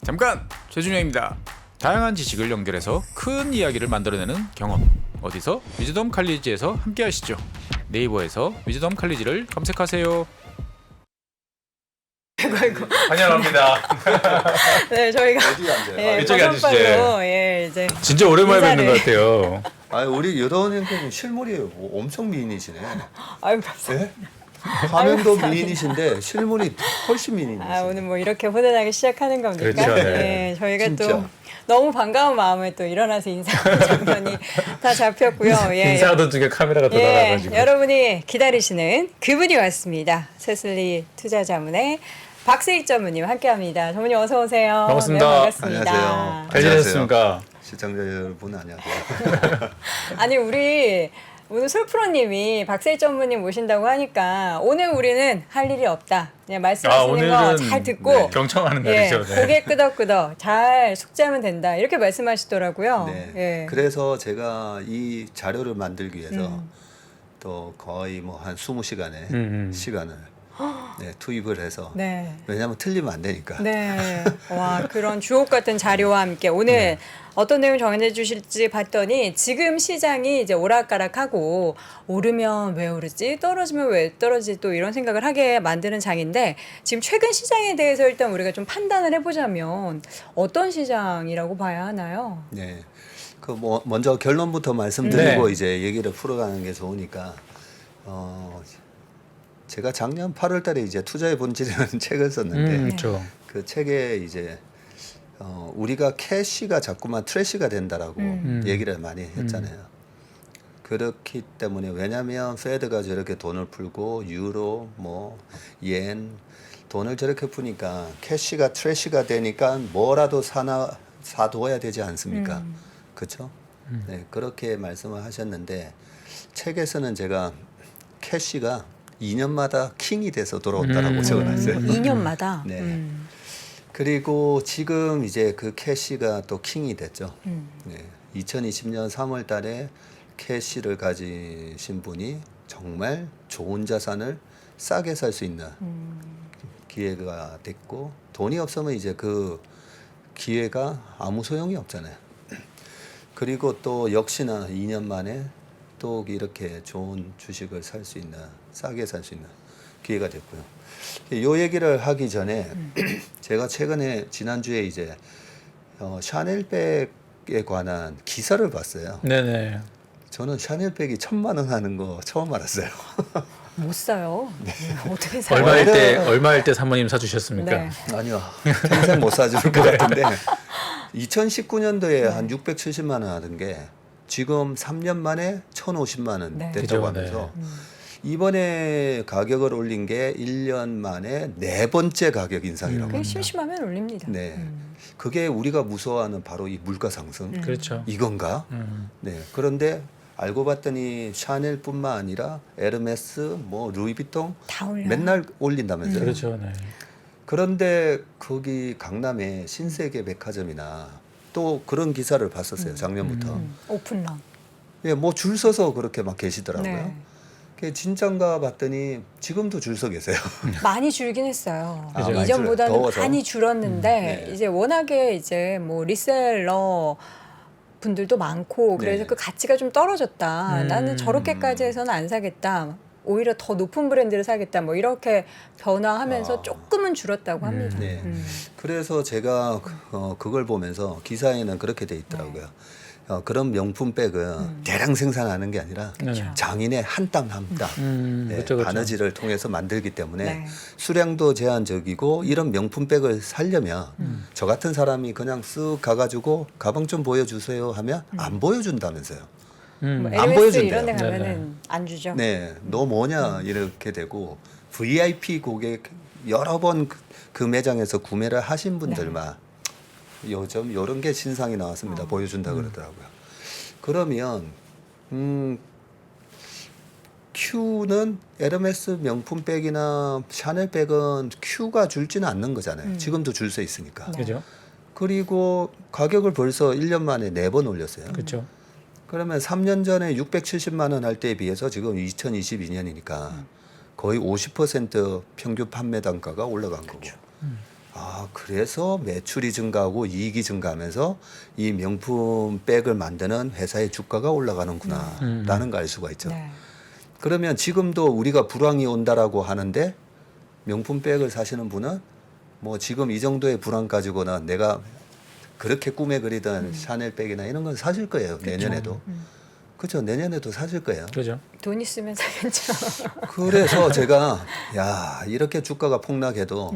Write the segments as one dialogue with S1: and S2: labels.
S1: 잠깐! 최준영입니다. 다양한 지식을 연결해서 큰 이야기를 만들어내는 경험. 어디서? 위즈덤 칼리지에서 함께 하시죠. 네이버에서 위즈덤 칼리지를 검색하세요.
S2: 아이고.
S1: 환영합니다.
S2: 네, 저희가
S3: 어디 앉아요?
S2: 예,
S1: 이쪽에 앉으시죠.
S2: 예, 이제
S1: 진짜 오랜만에
S2: 인사를.
S1: 뵙는 것 같아요.
S3: 우리 여다운 형님 실물이 엄청 미인이시네.
S2: 아유 감사합니다.
S3: 예? 화면도
S2: 감사합니다.
S3: 미인이신데 실물이 훨씬 미인이시네.
S2: 오늘 뭐 이렇게 훈훈하게 시작하는 겁니까?
S1: 그렇죠, 네.
S2: 예, 저희가
S3: 진짜.
S2: 또 너무 반가운 마음에 또 일어나서 인사하는 장면이 다 잡혔고요. 예,
S1: 인사하던 중에 카메라가 또
S2: 예,
S1: 나가가지고.
S2: 여러분이 기다리시는 그분이 왔습니다. 세슬리 투자자문의 박세익 전무님 함께합니다. 전무님 어서 오세요.
S1: 반갑습니다.
S2: 네, 반갑습니다.
S3: 안녕하세요.
S1: 잘 지내셨습니까?
S3: 시청자 여러분 안녕하세요.
S2: 아니 우리 오늘 솔프로님이 박세익 전무님 모신다고 하니까 오늘 우리는 할 일이 없다. 그냥 말씀하시는 거 잘 듣고
S3: 네,
S1: 경청하는
S2: 예,
S1: 날이죠. 네.
S2: 고개 끄덕끄덕 잘 숙지하면 된다. 이렇게 말씀하시더라고요.
S3: 네.
S2: 예.
S3: 그래서 제가 이 자료를 만들기 위해서 또 거의 뭐 한 20시간의 시간을 투입을 해서
S2: 네.
S3: 왜냐하면 틀리면 안 되니까.
S2: 네. 와, 그런 주옥 같은 자료와 함께 오늘 어떤 내용 정해 주실지 봤더니 지금 시장이 이제 오락가락하고 오르면 왜 오르지? 떨어지면 왜 떨어지지? 또 이런 생각을 하게 만드는 장인데 지금 최근 시장에 대해서 일단 우리가 좀 판단을 해보자면 어떤 시장이라고 봐야 하나요?
S3: 네. 먼저 결론부터 말씀드리고
S1: 네.
S3: 이제 얘기를 풀어가는 게 좋으니까 제가 작년 8월달에 이제 투자의 본질이라는 책을 썼는데
S1: 그렇죠.
S3: 그 책에 이제 우리가 캐시가 자꾸만 트래시가 된다라고 얘기를 많이 했잖아요. 그렇기 때문에 왜냐하면 페드가 저렇게 돈을 풀고 유로, yen 돈을 저렇게 푸니까 캐시가 트래시가 되니까 뭐라도 사둬야 되지 않습니까? 그렇죠? 네, 그렇게 말씀을 하셨는데 책에서는 제가 캐시가 2년마다 킹이 돼서 돌아온다라고 적어놨어요.
S2: 2년마다.
S3: 네. 그리고 지금 이제 그 캐시가 또 킹이 됐죠. 네. 2020년 3월 달에 캐시를 가지신 분이 정말 좋은 자산을 싸게 살 수 있는 기회가 됐고 돈이 없으면 이제 그 기회가 아무 소용이 없잖아요. 그리고 또 역시나 2년 만에 또 이렇게 좋은 주식을 살 수 있는 싸게 살 수 있는 기회가 됐고요. 요 얘기를 하기 전에 제가 최근에 지난주에 이제 샤넬백에 관한 기사를 봤어요.
S1: 네네.
S3: 저는 샤넬백이 1,000만 원 하는 거 처음 알았어요.
S2: 못 사요. 어떻게 사요?
S1: 얼마일 때 사모님 사주셨습니까?
S2: 네.
S3: 아니요. 평생 못 사줄 것 같은데 2019년도에 한 670만 원 하던 게 지금 3년 만에 1,050만 원
S2: 네.
S3: 됐다고
S1: 그죠,
S3: 하면서 이번에 가격을 올린 게 1년 만에 네 번째 가격 인상이라고
S2: 그게
S3: 합니다.
S2: 심심하면 올립니다.
S3: 네. 그게 우리가 무서워하는 바로 이 물가 상승
S1: 그렇죠.
S3: 이건가? 네. 그런데 알고 봤더니 샤넬뿐만 아니라 에르메스, 루이비통
S2: 다 올려요.
S3: 맨날 올린다면서요.
S1: 그렇죠. 네.
S3: 그런데 거기 강남에 신세계 백화점이나 또 그런 기사를 봤었어요. 작년부터.
S2: 오픈런.
S3: 예, 줄 서서 그렇게 막 계시더라고요.
S2: 네.
S3: 그게 진짠가 봤더니 지금도 줄 서 계세요.
S2: 많이 줄긴 했어요.
S3: 그죠.
S2: 이전보다는
S3: 더워서.
S2: 많이 줄었는데
S3: 네.
S2: 이제 워낙에 이제 리셀러 분들도 많고 그래서
S3: 네.
S2: 그 가치가 좀 떨어졌다. 나는 저렇게까지 해서는 안 사겠다. 오히려 더 높은 브랜드를 사겠다. 이렇게 변화하면서 조금은 줄었다고 합니다.
S3: 네. 그래서 제가 그걸 보면서 기사에는 그렇게 돼 있더라고요. 그런 명품백은 대량 생산하는 게 아니라 장인의 한 땀 한 땀
S1: 그렇죠, 그렇죠.
S3: 바느질을 통해서 만들기 때문에
S2: 네.
S3: 수량도 제한적이고 이런 명품백을 사려면 저 같은 사람이 그냥 쓱 가가지고 가방 좀 보여주세요 하면 안 보여준다면서요. 안
S2: 에르메스
S3: 보여준대요.
S2: 이런 데
S1: 네네.
S2: 가면은 안 주죠.
S3: 네, 너 뭐냐 이렇게 되고 VIP 고객 여러 번 그 매장에서 구매를 하신 분들만 요즘 이런 게 신상이 나왔습니다. 보여준다 그러더라고요. 그러면 Q는 에르메스 명품백이나 샤넬백은 Q가 줄지는 않는 거잖아요. 지금도 줄 수 있으니까.
S1: 그죠?
S3: 그리고 가격을 벌써 1년 만에 4번 올렸어요.
S1: 그렇죠.
S3: 그러면 3년 전에 670만 원 할 때에 비해서 지금 2022년이니까 거의 50% 평균 판매 단가가 올라간 거고. 그래서 매출이 증가하고 이익이 증가하면서 이 명품 백을 만드는 회사의 주가가 올라가는구나 라는 걸 알 수가 있죠.
S2: 네.
S3: 그러면 지금도 우리가 불황이 온다라고 하는데 명품 백을 사시는 분은 뭐 지금 이 정도의 불황 가지고는 내가 그렇게 꿈에 그리던 샤넬 백이나 이런 건 사실 거예요. 내년에도. 그렇죠. 내년에도 사실 거예요.
S1: 그죠?
S2: 돈 있으면 사겠죠.
S3: 그래서 제가 야 이렇게 주가가 폭락해도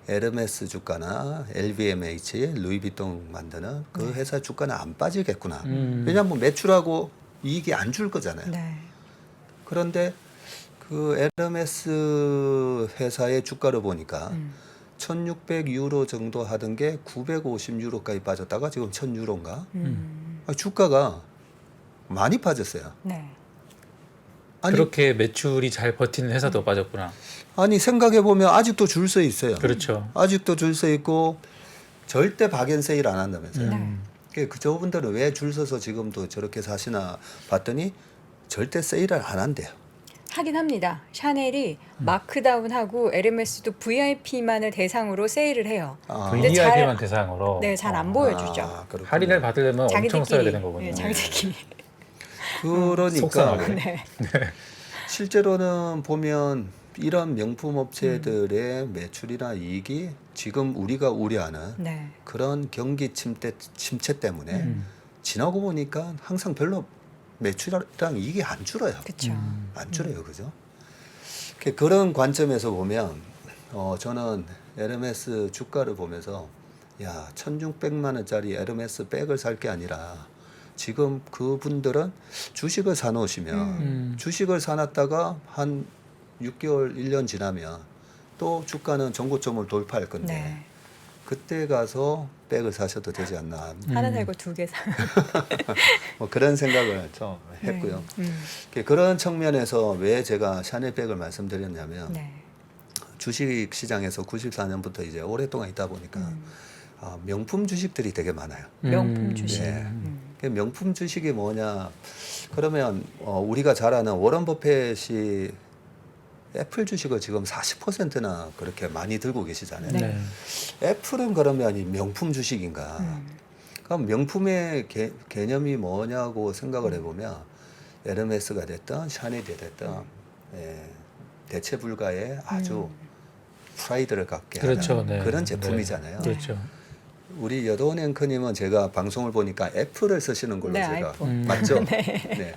S3: 에르메스 주가나 LVMH, 루이비통 만드는 그 회사 주가는 안 빠지겠구나. 왜냐하면 매출하고 이익이 안 줄 거잖아요.
S2: 네.
S3: 그런데 그 에르메스 회사의 주가를 보니까 1,600유로 정도 하던 게 950유로까지 빠졌다가 지금 1,000유로인가? 주가가 많이 빠졌어요.
S2: 네.
S3: 아니,
S4: 그렇게 매출이 잘 버티는 회사도 빠졌구나.
S3: 아니 생각해 보면 아직도 줄 서 있어요.
S4: 그렇죠.
S3: 아직도 줄 서 있고 절대 박연 세일 안 한다면서요.
S2: 네.
S3: 그 저분들은 왜 줄 서서 지금도 저렇게 사시나 봤더니 절대 세일을 안 한대요.
S2: 하긴 합니다. 샤넬이 마크다운하고 에르메스도 VIP만을 대상으로 세일을 해요. 근데
S4: VIP만 대상으로.
S2: 네, 잘 안 보여주죠.
S3: 그렇군요.
S4: 할인을 받으려면 엄청 써야 되는 거군요.
S2: 네, 자기들끼리.
S3: 그러니까
S4: 속상하게.
S2: 네.
S3: 실제로는 보면 이런 명품 업체들의 매출이나 이익이 지금 우리가 우려하는
S2: 네.
S3: 그런 경기 침체 때문에 지나고 보니까 항상 별로 매출이랑 이익이 안 줄어요.
S2: 그렇죠.
S3: 안 줄어요, 그죠? 그런 관점에서 보면 저는 에르메스 주가를 보면서 야 1,600만 원짜리 에르메스 백을 살 게 아니라 지금 그분들은 주식을 사놓으시면 주식을 사놨다가 한 6개월, 1년 지나면 또 주가는 전고점을 돌파할 건데
S2: 네.
S3: 그때 가서 백을 사셔도 되지 않나
S2: 하나 살고 두 개 사.
S3: 뭐 그런 생각을 좀 했고요. 그런 측면에서 왜 제가 샤넬 백을 말씀드렸냐면
S2: 네.
S3: 주식 시장에서 94년부터 이제 오랫동안 있다 보니까 명품 주식들이 되게 많아요.
S2: 명품 주식.
S3: 예. 그 명품 주식이 뭐냐? 그러면 우리가 잘 아는 워런 버핏이 애플 주식을 지금 40%나 그렇게 많이 들고 계시잖아요.
S2: 네.
S3: 애플은 그러면 이 명품 주식인가? 그럼 명품의 개념이 뭐냐고 생각을 해보면 에르메스가 됐든 샤넬이 됐든 대체 불가의 아주 프라이드를 갖게
S4: 그렇죠.
S3: 하는
S4: 네.
S3: 그런 제품이잖아요.
S4: 네. 그렇죠.
S3: 우리 여도원 앵커님은 제가 방송을 보니까 애플을 쓰시는 걸로
S2: 네,
S3: 제가
S2: 아이폰.
S3: 맞죠? 네.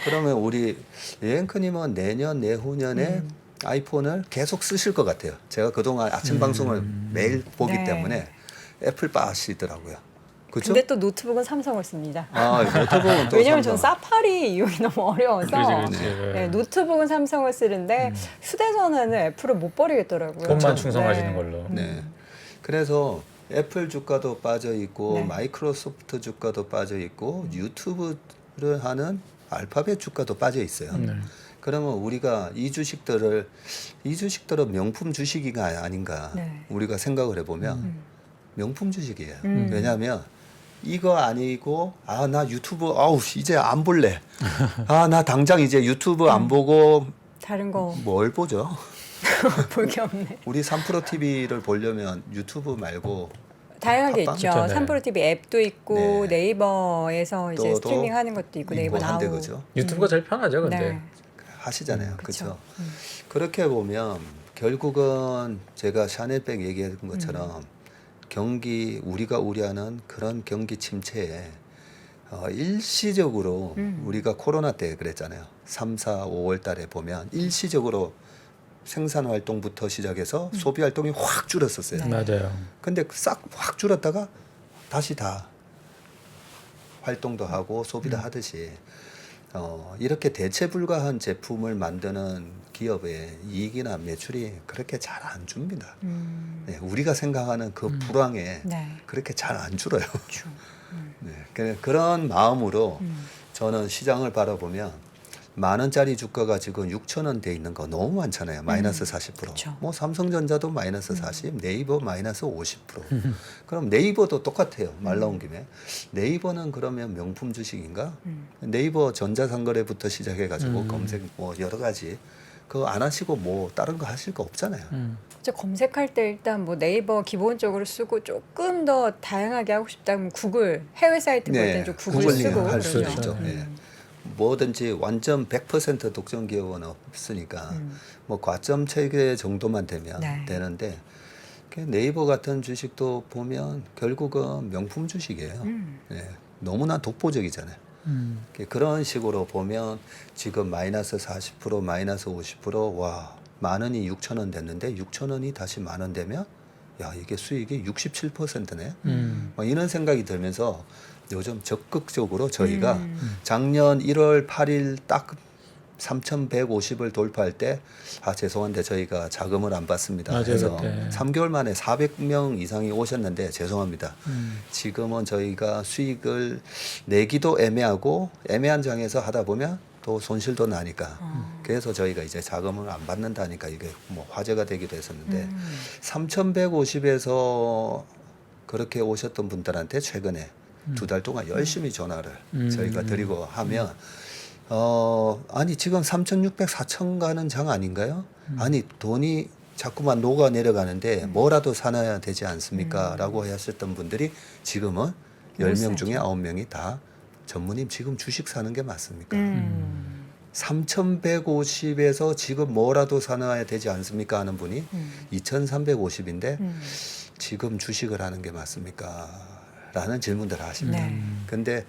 S3: 그러면 우리 앵커님은 내년 내후년에 아이폰을 계속 쓰실 것 같아요. 제가 그동안 아침 방송을 매일 보기
S2: 네.
S3: 때문에 애플 빠시더라고요. 그렇죠?
S2: 근데 또 노트북은 삼성을 씁니다.
S3: 노트북은 또
S2: 왜냐면
S3: 삼성.
S2: 전 사파리 이용이 너무 어려워서
S4: 그렇지.
S2: 네, 노트북은 삼성을 쓰는데 휴대전화는 애플을 못 버리겠더라고요.
S4: 돈만 충성하시는 걸로.
S3: 네. 그래서 애플 주가도 빠져 있고
S2: 네.
S3: 마이크로소프트 주가도 빠져 있고 유튜브를 하는 알파벳 주가도 빠져 있어요. 그러면 우리가 이 주식들은 명품 주식이가 아닌가
S2: 네.
S3: 우리가 생각을 해보면 명품 주식이에요. 왜냐하면 이거 아니고 나 유튜브 이제 안 볼래. 나 당장 이제 유튜브 안 보고
S2: 다른 거 볼 게
S3: 뭘 보죠?
S2: 없네.
S3: 우리 3프로 TV를 보려면 유튜브 말고
S2: 다양한 게
S3: 팟빵?
S2: 있죠.
S4: 그렇죠, 네.
S2: 삼프로 TV 앱도 있고
S3: 네.
S2: 네이버에서 이제
S3: 또
S2: 스트리밍 하는 것도 있고 네이버
S3: 있고 한데
S2: 나오고.
S3: 그죠?
S4: 유튜브가 제일 편하죠, 근데.
S2: 네.
S3: 하시잖아요.
S2: 그쵸.
S3: 그렇죠? 그렇게 보면 결국은 제가 샤넬백 얘기한 것처럼 경기 우리가 우려하는 그런 경기 침체에 일시적으로 우리가 코로나 때 그랬잖아요. 3, 4, 5월 달에 보면 일시적으로 생산 활동부터 시작해서 소비 활동이 확 줄었었어요.
S4: 맞아요.
S3: 근데 싹 확 줄었다가 다시 다 활동도 하고 소비도 하듯이 이렇게 대체 불가한 제품을 만드는 기업의 이익이나 매출이 그렇게 잘 안 줍니다. 네, 우리가 생각하는 그 불황에
S2: 네.
S3: 그렇게 잘 안 줄어요.
S2: 주.
S3: 네, 그런 마음으로 저는 시장을 바라보면 만 원짜리 주가가 지금 6천 원 돼 있는 거 너무 많잖아요. 마이너스 40%.
S2: 그쵸.
S3: 뭐 삼성전자도 마이너스 40, 네이버 마이너스 50%. 그럼 네이버도 똑같아요. 말 나온 김에. 네이버는 그러면 명품 주식인가? 네이버 전자상거래부터 시작해가지고 검색 뭐 여러 가지 그거 안 하시고 뭐 다른 거 하실 거 없잖아요.
S2: 저 검색할 때 일단 뭐 네이버 기본적으로 쓰고 조금 더 다양하게 하고 싶다면 구글 해외 사이트 볼 때 좀 구글
S3: 구글링
S2: 쓰고
S3: 할 수
S2: 그러죠.
S3: 있죠. 예. 뭐든지 완전 100% 독점 기업은 없으니까 뭐 과점 체계 정도만 되면
S2: 네.
S3: 되는데 그 네이버 같은 주식도 보면 결국은 명품 주식이에요. 예. 너무나 독보적이잖아요. 그런 식으로 보면 지금 마이너스 40% 마이너스 50%와 만 원이 6천 원 됐는데 6천 원이 다시 만 원 되면 야 이게 수익이 67%네. 뭐 이런 생각이 들면서 요즘 적극적으로 저희가 작년 1월 8일 딱 3,150을 돌파할 때 아 죄송한데 저희가 자금을 안 받습니다.
S4: 맞아요,
S3: 그래서
S4: 그때.
S3: 3개월 만에 400명 이상이 오셨는데 죄송합니다. 지금은 저희가 수익을 내기도 애매하고 애매한 장에서 하다 보면 또 손실도 나니까 그래서 저희가 이제 자금을 안 받는다니까 이게 뭐 화제가 되기도 했었는데 3,150에서 그렇게 오셨던 분들한테 최근에 2달 동안 열심히 전화를 저희가 드리고 하면 아니 지금 3,600, 4,000 가는 장 아닌가요? 아니 돈이 자꾸만 녹아 내려가는데 뭐라도 사놔야 되지 않습니까? 라고 하셨던 분들이 지금은 10명 중에 9명이 다 전무님 지금 주식 사는 게 맞습니까? 3,150에서 지금 뭐라도 사놔야 되지 않습니까? 하는 분이 2,350인데 지금 주식을 하는 게 맞습니까? 라는 질문들을 하십니다.
S2: 네.
S3: 근데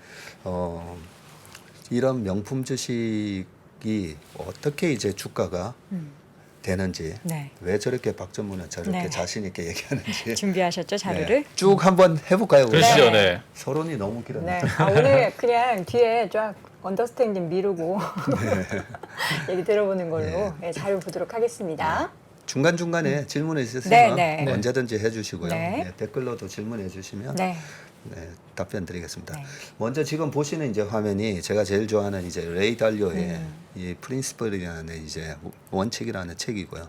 S3: 이런 명품 주식이 어떻게 이제 주가가 되는지
S2: 네.
S3: 왜 저렇게 박 전무는 저렇게
S2: 네.
S3: 자신 있게 얘기하는지
S2: 준비하셨죠 자료를?
S3: 네. 쭉 한번 해볼까요? 우리?
S4: 그러시죠,
S2: 네.
S4: 네.
S3: 서론이 너무 길었네.
S2: 네. 오늘 그냥 뒤에 쫙 언더스탠딩 미루고 얘기 들어보는 걸로 네, 자료 보도록 하겠습니다.
S3: 중간 중간에 질문이 있으시면
S2: 네, 네.
S3: 언제든지 해주시고요.
S2: 네.
S3: 네, 댓글로도 질문해 주시면
S2: 네.
S3: 답변 드리겠습니다.
S2: 네.
S3: 먼저 지금 보시는 이제 화면이 제가 제일 좋아하는 이제 레이 달리오의 이 프린시플이라는 이제 원칙이라는 책이고요.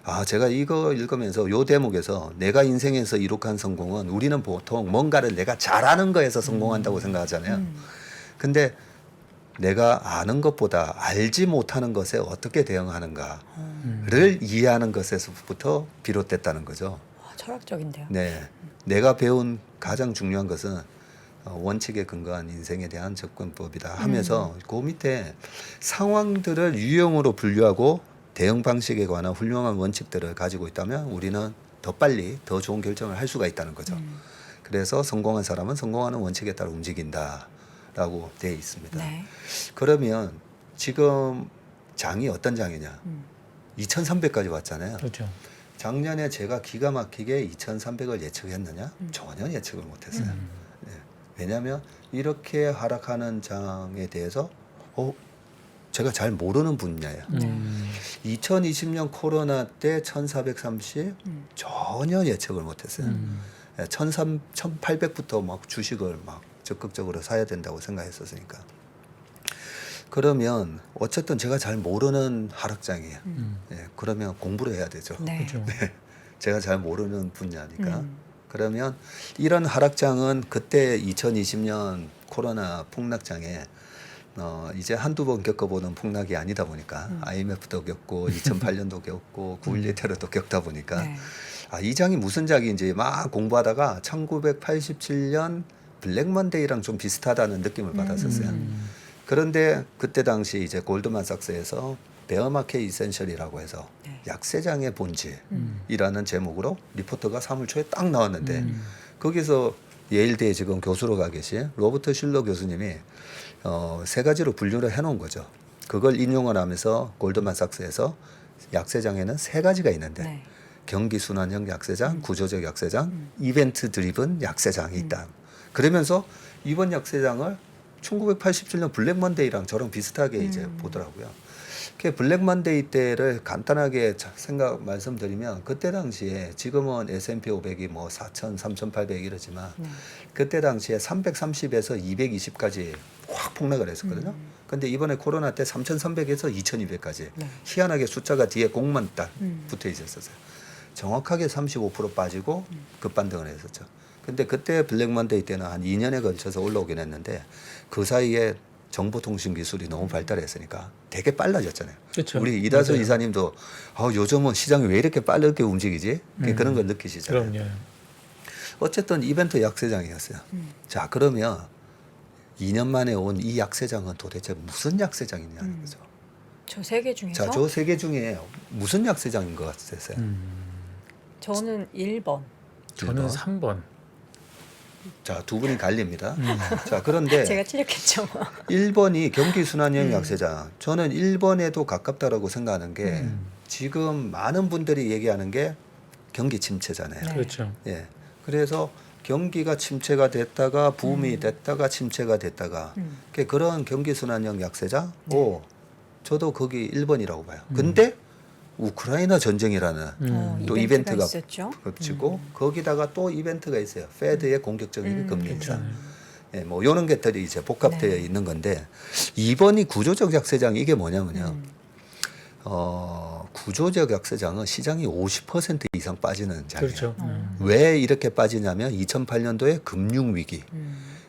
S3: 아, 제가 이거 읽으면서 요 대목에서 내가 인생에서 이룩한 성공은 우리는 보통 뭔가를 내가 잘하는 거에서 성공한다고 생각하잖아요. 근데 내가 아는 것보다 알지 못하는 것에 어떻게 대응하는가를 이해하는 것에서부터 비롯됐다는 거죠.
S2: 와, 철학적인데요.
S3: 네, 내가 배운 가장 중요한 것은 원칙에 근거한 인생에 대한 접근법이다 하면서 그 밑에 상황들을 유형으로 분류하고 대응 방식에 관한 훌륭한 원칙들을 가지고 있다면 우리는 더 빨리 더 좋은 결정을 할 수가 있다는 거죠. 그래서 성공한 사람은 성공하는 원칙에 따라 움직인다라고 되어 있습니다.
S2: 네.
S3: 그러면 지금 장이 어떤 장이냐? 2,300까지 왔잖아요.
S4: 그렇죠.
S3: 작년에 제가 기가 막히게 2,300을 예측했느냐? 전혀 예측을 못했어요. 네. 왜냐하면 이렇게 하락하는 장에 대해서 제가 잘 모르는 분야예요. 2020년 코로나 때 1,430 전혀 예측을 못했어요. 1,800부터 막 주식을 막 적극적으로 사야 된다고 생각했었으니까. 그러면 어쨌든 제가 잘 모르는 하락장이에요. 예, 그러면 공부를 해야 되죠.
S2: 네.
S4: 그렇죠.
S3: 제가 잘 모르는 분야니까. 그러면 이런 하락장은 그때 2020년 코로나 폭락장에 이제 한두 번 겪어보는 폭락이 아니다 보니까 IMF도 겪고 2008년도 겪고 9.11 테러도 겪다 보니까
S2: 네.
S3: 이 장이 무슨 장인지 막 공부하다가 1987년 블랙먼데이랑 좀 비슷하다는 느낌을 받았었어요. 그런데 그때 당시 이제 골드만삭스에서 베어마켓 이센셜이라고 해서
S2: 네.
S3: 약세장의 본질이라는 제목으로 리포터가 3월 초에 딱 나왔는데 거기서 예일대에 지금 교수로 가 계신 로버트 실러 교수님이 세 가지로 분류를 해놓은 거죠. 그걸 인용을 하면서 골드만삭스에서 약세장에는 세 가지가 있는데
S2: 네.
S3: 경기 순환형 약세장, 구조적 약세장, 이벤트 드리븐 약세장이 있다. 그러면서 이번 약세장을 1987년 블랙먼데이랑 저랑 비슷하게 이제 보더라고요. 그 블랙먼데이 때를 간단하게 말씀드리면 그때 당시에 지금은 S&P 500이 뭐 4,000, 3,800 이러지만 그때 당시에 330에서 220까지 확 폭락을 했었거든요. 근데 이번에 코로나 때 3,300에서 2,200까지 희한하게 숫자가 뒤에 공만 딱 붙어 있었어요. 정확하게 35% 빠지고 급반등을 했었죠. 근데 그때 블랙먼데이 때는 한 2년에 걸쳐서 올라오긴 했는데 그 사이에 정보통신 기술이 너무 발달했으니까 되게 빨라졌잖아요.
S4: 그렇죠.
S3: 우리 이다수
S4: 맞아요.
S3: 이사님도 요즘은 시장이 왜 이렇게 빠르게 움직이지? 그런 걸 느끼시잖아요.
S4: 그럼요.
S3: 어쨌든 이벤트 약세장이었어요. 자, 그러면 2년 만에 온 이 약세장은 도대체 무슨 약세장이냐는 거죠.
S2: 저 세 개 중에서
S3: 자, 저 세 개 중에 무슨 약세장인 것 같으세요?
S2: 저는 1번.
S4: 저는 3번.
S3: 자, 두 분이 갈립니다. 자, 그런데
S2: 제가 틀렸겠죠.
S3: 1번이 경기순환형 약세장. 저는 1번에도 가깝다라고 생각하는 게 지금 많은 분들이 얘기하는 게 경기 침체잖아요.
S2: 네.
S4: 그렇죠.
S3: 예. 그래서 경기가 침체가 됐다가 붐이 됐다가 침체가 됐다가 그런 경기순환형 약세장. 오, 저도 거기 1번이라고 봐요. 근데 우크라이나 전쟁이라는 또 이벤트가
S2: 있었죠.
S3: 겹치고 거기다가 또 이벤트가 있어요. 페드의 공격적인 금리 인상.
S4: 그렇죠.
S3: 예, 뭐 이런 것들이 이제 복합되어
S2: 네.
S3: 있는 건데 2번이 구조적 약세장 이게 뭐냐면요. 구조적 약세장은 시장이 50% 이상 빠지는 장이에요.
S4: 그렇죠.
S3: 왜 이렇게 빠지냐면 2008년도에 금융 위기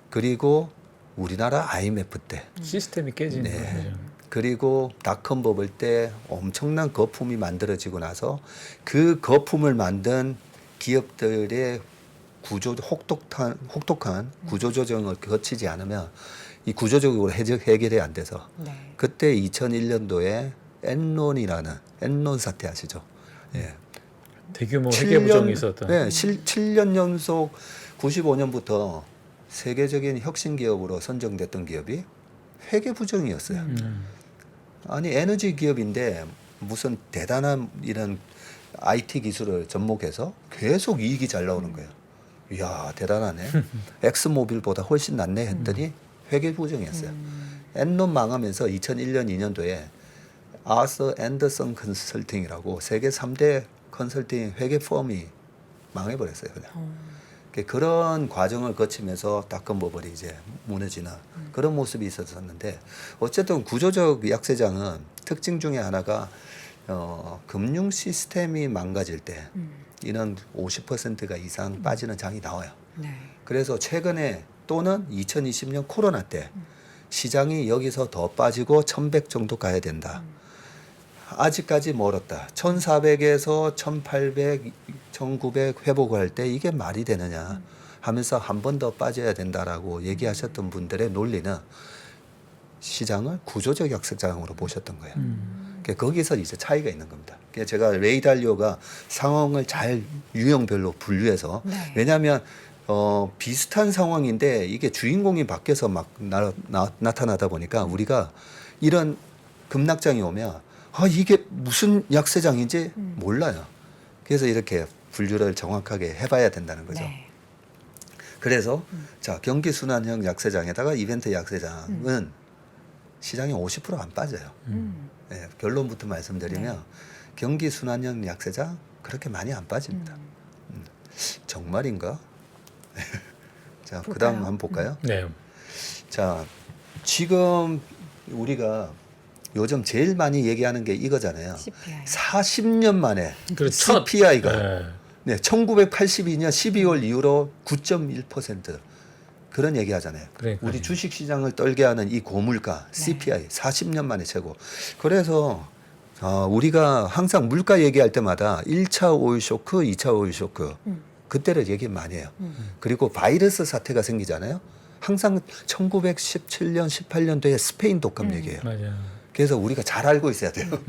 S3: 그리고 우리나라 IMF 때
S4: 시스템이 깨지는
S3: 네.
S4: 거죠.
S3: 그리고 닷컴 버블 때 엄청난 거품이 만들어지고 나서 그 거품을 만든 기업들의 혹독한 구조 조정을 거치지 않으면 이 구조적으로 해결이 안 돼서
S2: 네.
S3: 그때 2001년도에 엔론 사태 아시죠? 예.
S4: 대규모 회계 부정이 있었던.
S3: 네, 7년 연속 95년부터 세계적인 혁신 기업으로 선정됐던 기업이 회계 부정이었어요. 아니 에너지 기업인데 무슨 대단한 이런 IT 기술을 접목해서 계속 이익이 잘 나오는 거예요. 이야 대단하네. 엑스모빌보다 훨씬 낫네 했더니 회계 부정이었어요. 엔론 망하면서 2001년 2년도에 아서 앤더슨 컨설팅이라고 세계 3대 컨설팅 회계 펌이 망해버렸어요. 그냥. 그런 과정을 거치면서 닷컴 버블이 이제 무너지는 그런 모습이 있었었는데 어쨌든 구조적 약세장은 특징 중에 하나가 금융 시스템이 망가질 때 이런 50%가 이상 빠지는 장이 나와요.
S2: 네.
S3: 그래서 최근에 또는 2020년 코로나 때 시장이 여기서 더 빠지고 1100 정도 가야 된다. 아직까지 멀었다. 1400에서 1800, 1900 회복할 때 이게 말이 되느냐 하면서 한 번 더 빠져야 된다라고 얘기하셨던 분들의 논리는 시장을 구조적 약세장으로 보셨던 거예요. 거기서 이제 차이가 있는 겁니다. 그래서 제가 레이 달리오가 상황을 잘 유형별로 분류해서
S2: 네.
S3: 왜냐하면 비슷한 상황인데 이게 주인공이 바뀌어서 막 나타나다 보니까 우리가 이런 급락장이 오면 이게 무슨 약세장인지 몰라요. 그래서 이렇게 분류를 정확하게 해봐야 된다는 거죠.
S2: 네.
S3: 그래서 자 경기 순환형 약세장에다가 이벤트 약세장은 시장이 50%안 빠져요. 네, 결론부터 말씀드리면 경기 순환형 약세장 그렇게 많이 안 빠집니다. 정말인가? 자 그다음 한번 볼까요?
S4: 네.
S3: 자 지금 우리가 요즘 제일 많이 얘기하는 게 이거잖아요.
S2: CPI.
S3: 40년 만에
S4: 그렇죠.
S3: CPI가
S4: 네.
S3: 네, 1982년 12월 이후로 9.1% 그런 얘기 하잖아요.
S4: 그러니까요.
S3: 우리 주식 시장을 떨게 하는 이 고물가 CPI 40년 만에 최고. 그래서 우리가 항상 물가 얘기할 때마다 1차 오일 쇼크, 2차 오일 쇼크 그때를 얘기 많이 해요. 그리고 바이러스 사태가 생기잖아요. 항상 1917년, 18년도에 스페인 독감 얘기해요.
S4: 맞아요.
S3: 그래서 우리가 잘 알고 있어야 돼요.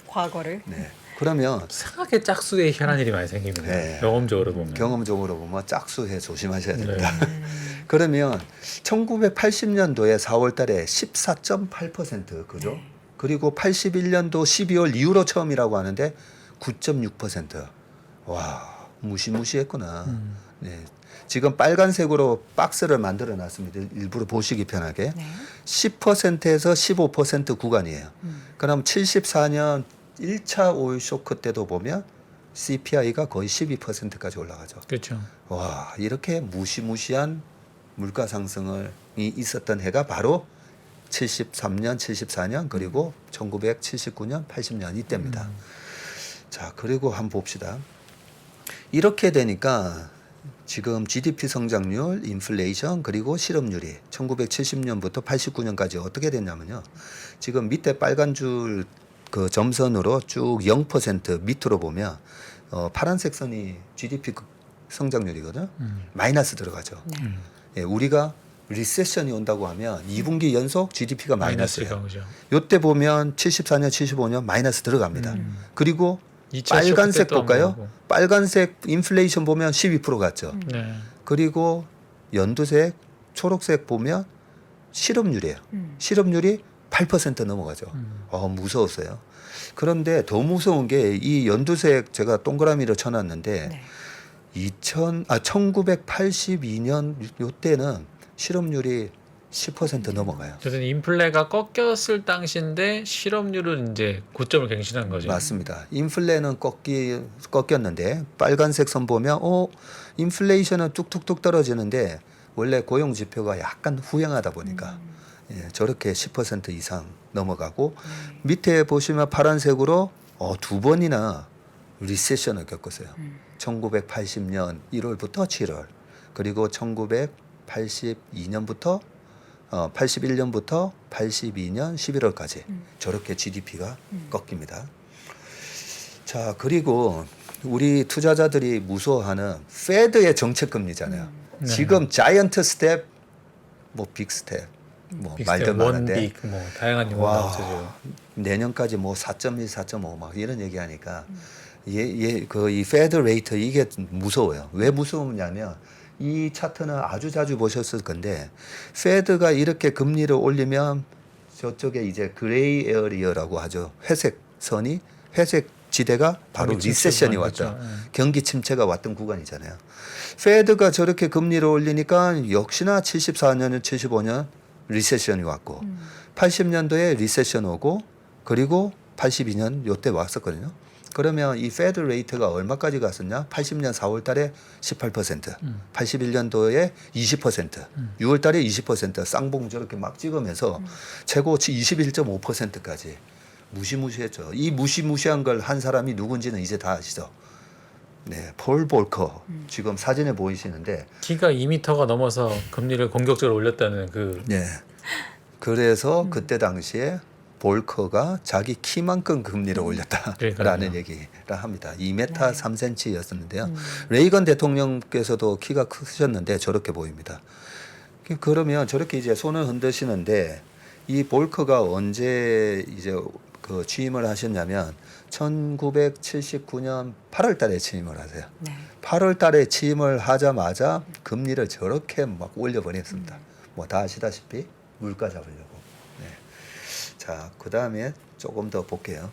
S2: 과거를.
S3: 네. 그러면
S4: 이상하게 짝수에 희한한 일이 많이 생깁니다.
S3: 네.
S4: 경험적으로 보면.
S3: 경험적으로 보면 짝수해 조심하셔야 됩니다.
S4: 네.
S3: 그러면 1980년도에 4월 달에 14.8% 그죠?
S2: 네.
S3: 그리고 81년도 12월 이후로 처음이라고 하는데 9.6%. 와, 무시무시했구나. 네. 지금 빨간색으로 박스를 만들어 놨습니다. 일부러 보시기 편하게.
S2: 네.
S3: 10%에서 15% 구간이에요. 그럼 74년 1차 오일 쇼크 때도 보면 CPI가 거의 12%까지 올라가죠.
S4: 그렇죠.
S3: 와, 이렇게 무시무시한 물가 상승이 있었던 해가 바로 73년, 74년 그리고 1979년, 80년 이때입니다. 자, 그리고 한번 봅시다. 이렇게 되니까 지금 GDP 성장률, 인플레이션 그리고 실업률이 1970년부터 89년까지 어떻게 됐냐면요. 지금 밑에 빨간 줄 그 점선으로 쭉 0% 밑으로 보면 파란색 선이 GDP 성장률이거든요. 마이너스 들어가죠. 예, 우리가 리세션이 온다고 하면 2분기 연속 GDP가 마이너스예요.
S4: 그죠.
S3: 요때 보면 74년, 75년 마이너스 들어갑니다. 그리고
S4: 2차
S3: 빨간색
S4: 쇼크 때도 안
S3: 볼까요?
S4: 나오고.
S3: 빨간색 인플레이션 보면 12% 갔죠.
S4: 네.
S3: 그리고 연두색, 초록색 보면 실업률이에요. 실업률이 8% 넘어가죠. 무서웠어요. 그런데 더 무서운 게 이 연두색 제가 동그라미를 쳐놨는데
S2: 네.
S3: 1982년 요때는 실업률이 10% 넘어가요.
S4: 어쨌든 인플레가 꺾였을 당시인데 실업률은 이제 고점을 갱신한 거죠.
S3: 맞습니다. 인플레는 꺾였는데 빨간색 선 보면 인플레이션은 뚝뚝뚝 떨어지는데 원래 고용 지표가 약간 후행하다 보니까 예, 저렇게 10% 이상 넘어가고 밑에 보시면 파란색으로 두 번이나 리세션을 겪었어요. 1980년 1월부터 7월 그리고 1982년부터 81년부터 82년 11월까지 저렇게 GDP가 꺾입니다. 자, 그리고 우리 투자자들이 무서워하는 페드의 정책 금리잖아요.
S4: 네.
S3: 지금 자이언트 스텝, 뭐 빅 스텝, 뭐 말도 많은데
S4: 원빅 뭐 다양한 용어
S3: 와,
S4: 나오죠.
S3: 내년까지 뭐 4.1, 4.5 막 이런 얘기하니까 이 페드 레이트 이게 무서워요. 왜 무서우냐면 이 차트는 아주 자주 보셨을 건데 페드가 이렇게 금리를 올리면 저쪽에 이제 그레이 에어리어라고 하죠. 회색 선이 회색 지대가 바로
S4: 경기
S3: 리세션이
S4: 침체가
S3: 왔다.
S4: 왔죠.
S3: 경기 침체가 왔던 구간이잖아요. 페드가 저렇게 금리를 올리니까 역시나 74년, 75년 리세션이 왔고 80년도에 리세션 오고 그리고 82년 요때 왔었거든요. 그러면 이 페드 레이트가 얼마까지 갔었냐? 80년 4월 달에 18%, 81년도에 20%, 6월 달에 20% 쌍봉 저렇게 막 찍으면서 최고치 21.5%까지 무시무시했죠. 이 무시무시한 걸 한 사람이 누군지는 이제 다 아시죠? 네, 폴 볼커. 지금 사진에 보이시는데
S4: 키가 2m가 넘어서 금리를 공격적으로 올렸다는 그
S3: 네. 그래서 그때 당시에 볼커가 자기 키만큼 금리를 올렸다라는
S4: 그러니까요.
S3: 얘기를 합니다. 2m 3cm였었는데요. 레이건 대통령께서도 키가 크셨는데 저렇게 보입니다. 그러면 저렇게 이제 손을 흔드시는데 이 볼커가 언제 이제 그 취임을 하셨냐면 1979년 8월 달에 취임을 하세요.
S2: 네.
S3: 8월 달에 취임을 하자마자 금리를 저렇게 막 올려버렸습니다. 뭐 다 아시다시피 물가 잡으려고. 네. 자, 그 다음에 조금 더 볼게요.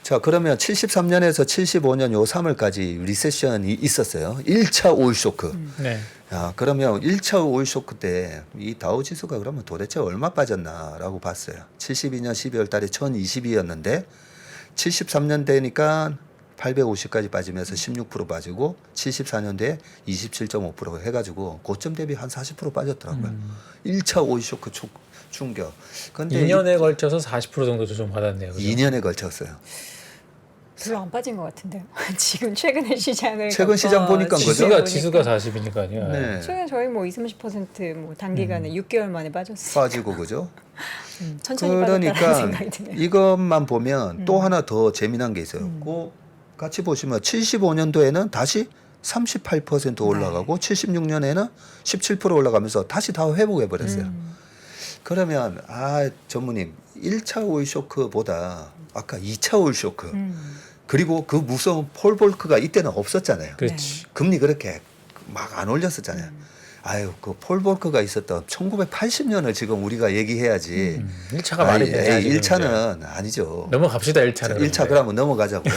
S3: 자, 그러면 73년에서 75년 요 3월까지 리세션이 있었어요. 1차 오일 쇼크.
S4: 네.
S3: 야, 그러면 1차 오일 쇼크 때 이 다우 지수가 그러면 도대체 얼마 빠졌나라고 봤어요. 72년 12월 달에 1022였는데 73년 되니까 850까지 빠지면서 16% 빠지고 74년도에 27.5% 해가지고 고점 대비 한 40% 빠졌더라고요. 1차 오일 쇼크 충격. 근데
S4: 2년에 걸쳐서 40% 정도 조정받았네요. 그죠?
S3: 2년에 걸쳤어요.
S2: 별로 안 빠진 것 같은데요. 지금 최근의 시장을
S3: 최근 시장 보니까 그죠?
S4: 지수가 40이니까요.
S3: 네.
S2: 최근 저희 뭐 20~30%뭐 단기간에 6개월 만에 빠졌어요.
S3: 빠지고 그죠?
S2: 천천히 빠졌다는
S3: 그러니까
S2: 생각이 드네요.
S3: 이것만 보면 또 하나 더 재미난 게 있어요. 그 같이 보시면 75년도에는 다시 38% 올라가고 76년에는 17% 올라가면서 다시 다 회복해 버렸어요. 그러면 전무님 1차 오일 쇼크보다 아까 2차 오일 쇼크 그리고 그 무서운 폴 볼커가 이때는 없었잖아요.
S4: 그렇지.
S3: 금리 그렇게 막 안 올렸었잖아요. 아유, 그 폴 볼커가 있었던 1980년을 지금 우리가 얘기해야지.
S4: 1차가 말이 돼.
S3: 1차는 아니죠.
S4: 넘어갑시다 1차는.
S3: 1차 그러면 넘어가자고요.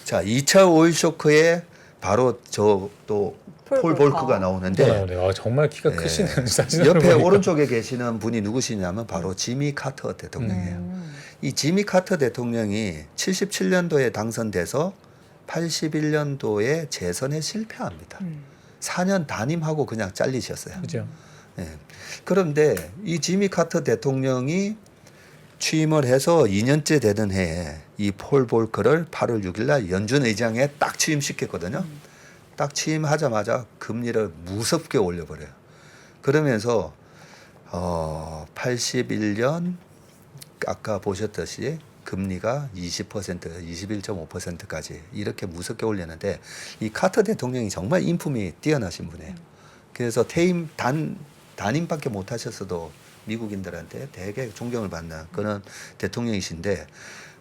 S3: 자, 2차 오일 쇼크에 바로 저 또 폴 볼커가 나오는데
S4: 네. 정말 키가
S3: 네.
S4: 크시네요. 사진으로
S3: 옆에
S4: 보니까.
S3: 오른쪽에 계시는 분이 누구시냐면 바로 지미 카터 대통령이에요. 이 지미 카터 대통령이 77년도에 당선돼서 81년도에 재선에 실패합니다. 4년 단임하고 그냥 잘리셨어요.
S4: 그죠.
S3: 네. 그런데 이 지미 카터 대통령이 취임을 해서 2년째 되던 해에 이 폴 볼커를 8월 6일 날 연준 의장에 딱 취임시켰거든요. 딱 취임하자마자 금리를 무섭게 올려버려요. 그러면서 81년 아까 보셨듯이 금리가 20%, 21.5%까지 이렇게 무섭게 올렸는데 이 카터 대통령이 정말 인품이 뛰어나신 분이에요. 그래서 퇴임 단임밖에 못 하셨어도 미국인들한테 되게 존경을 받는 그런 대통령이신데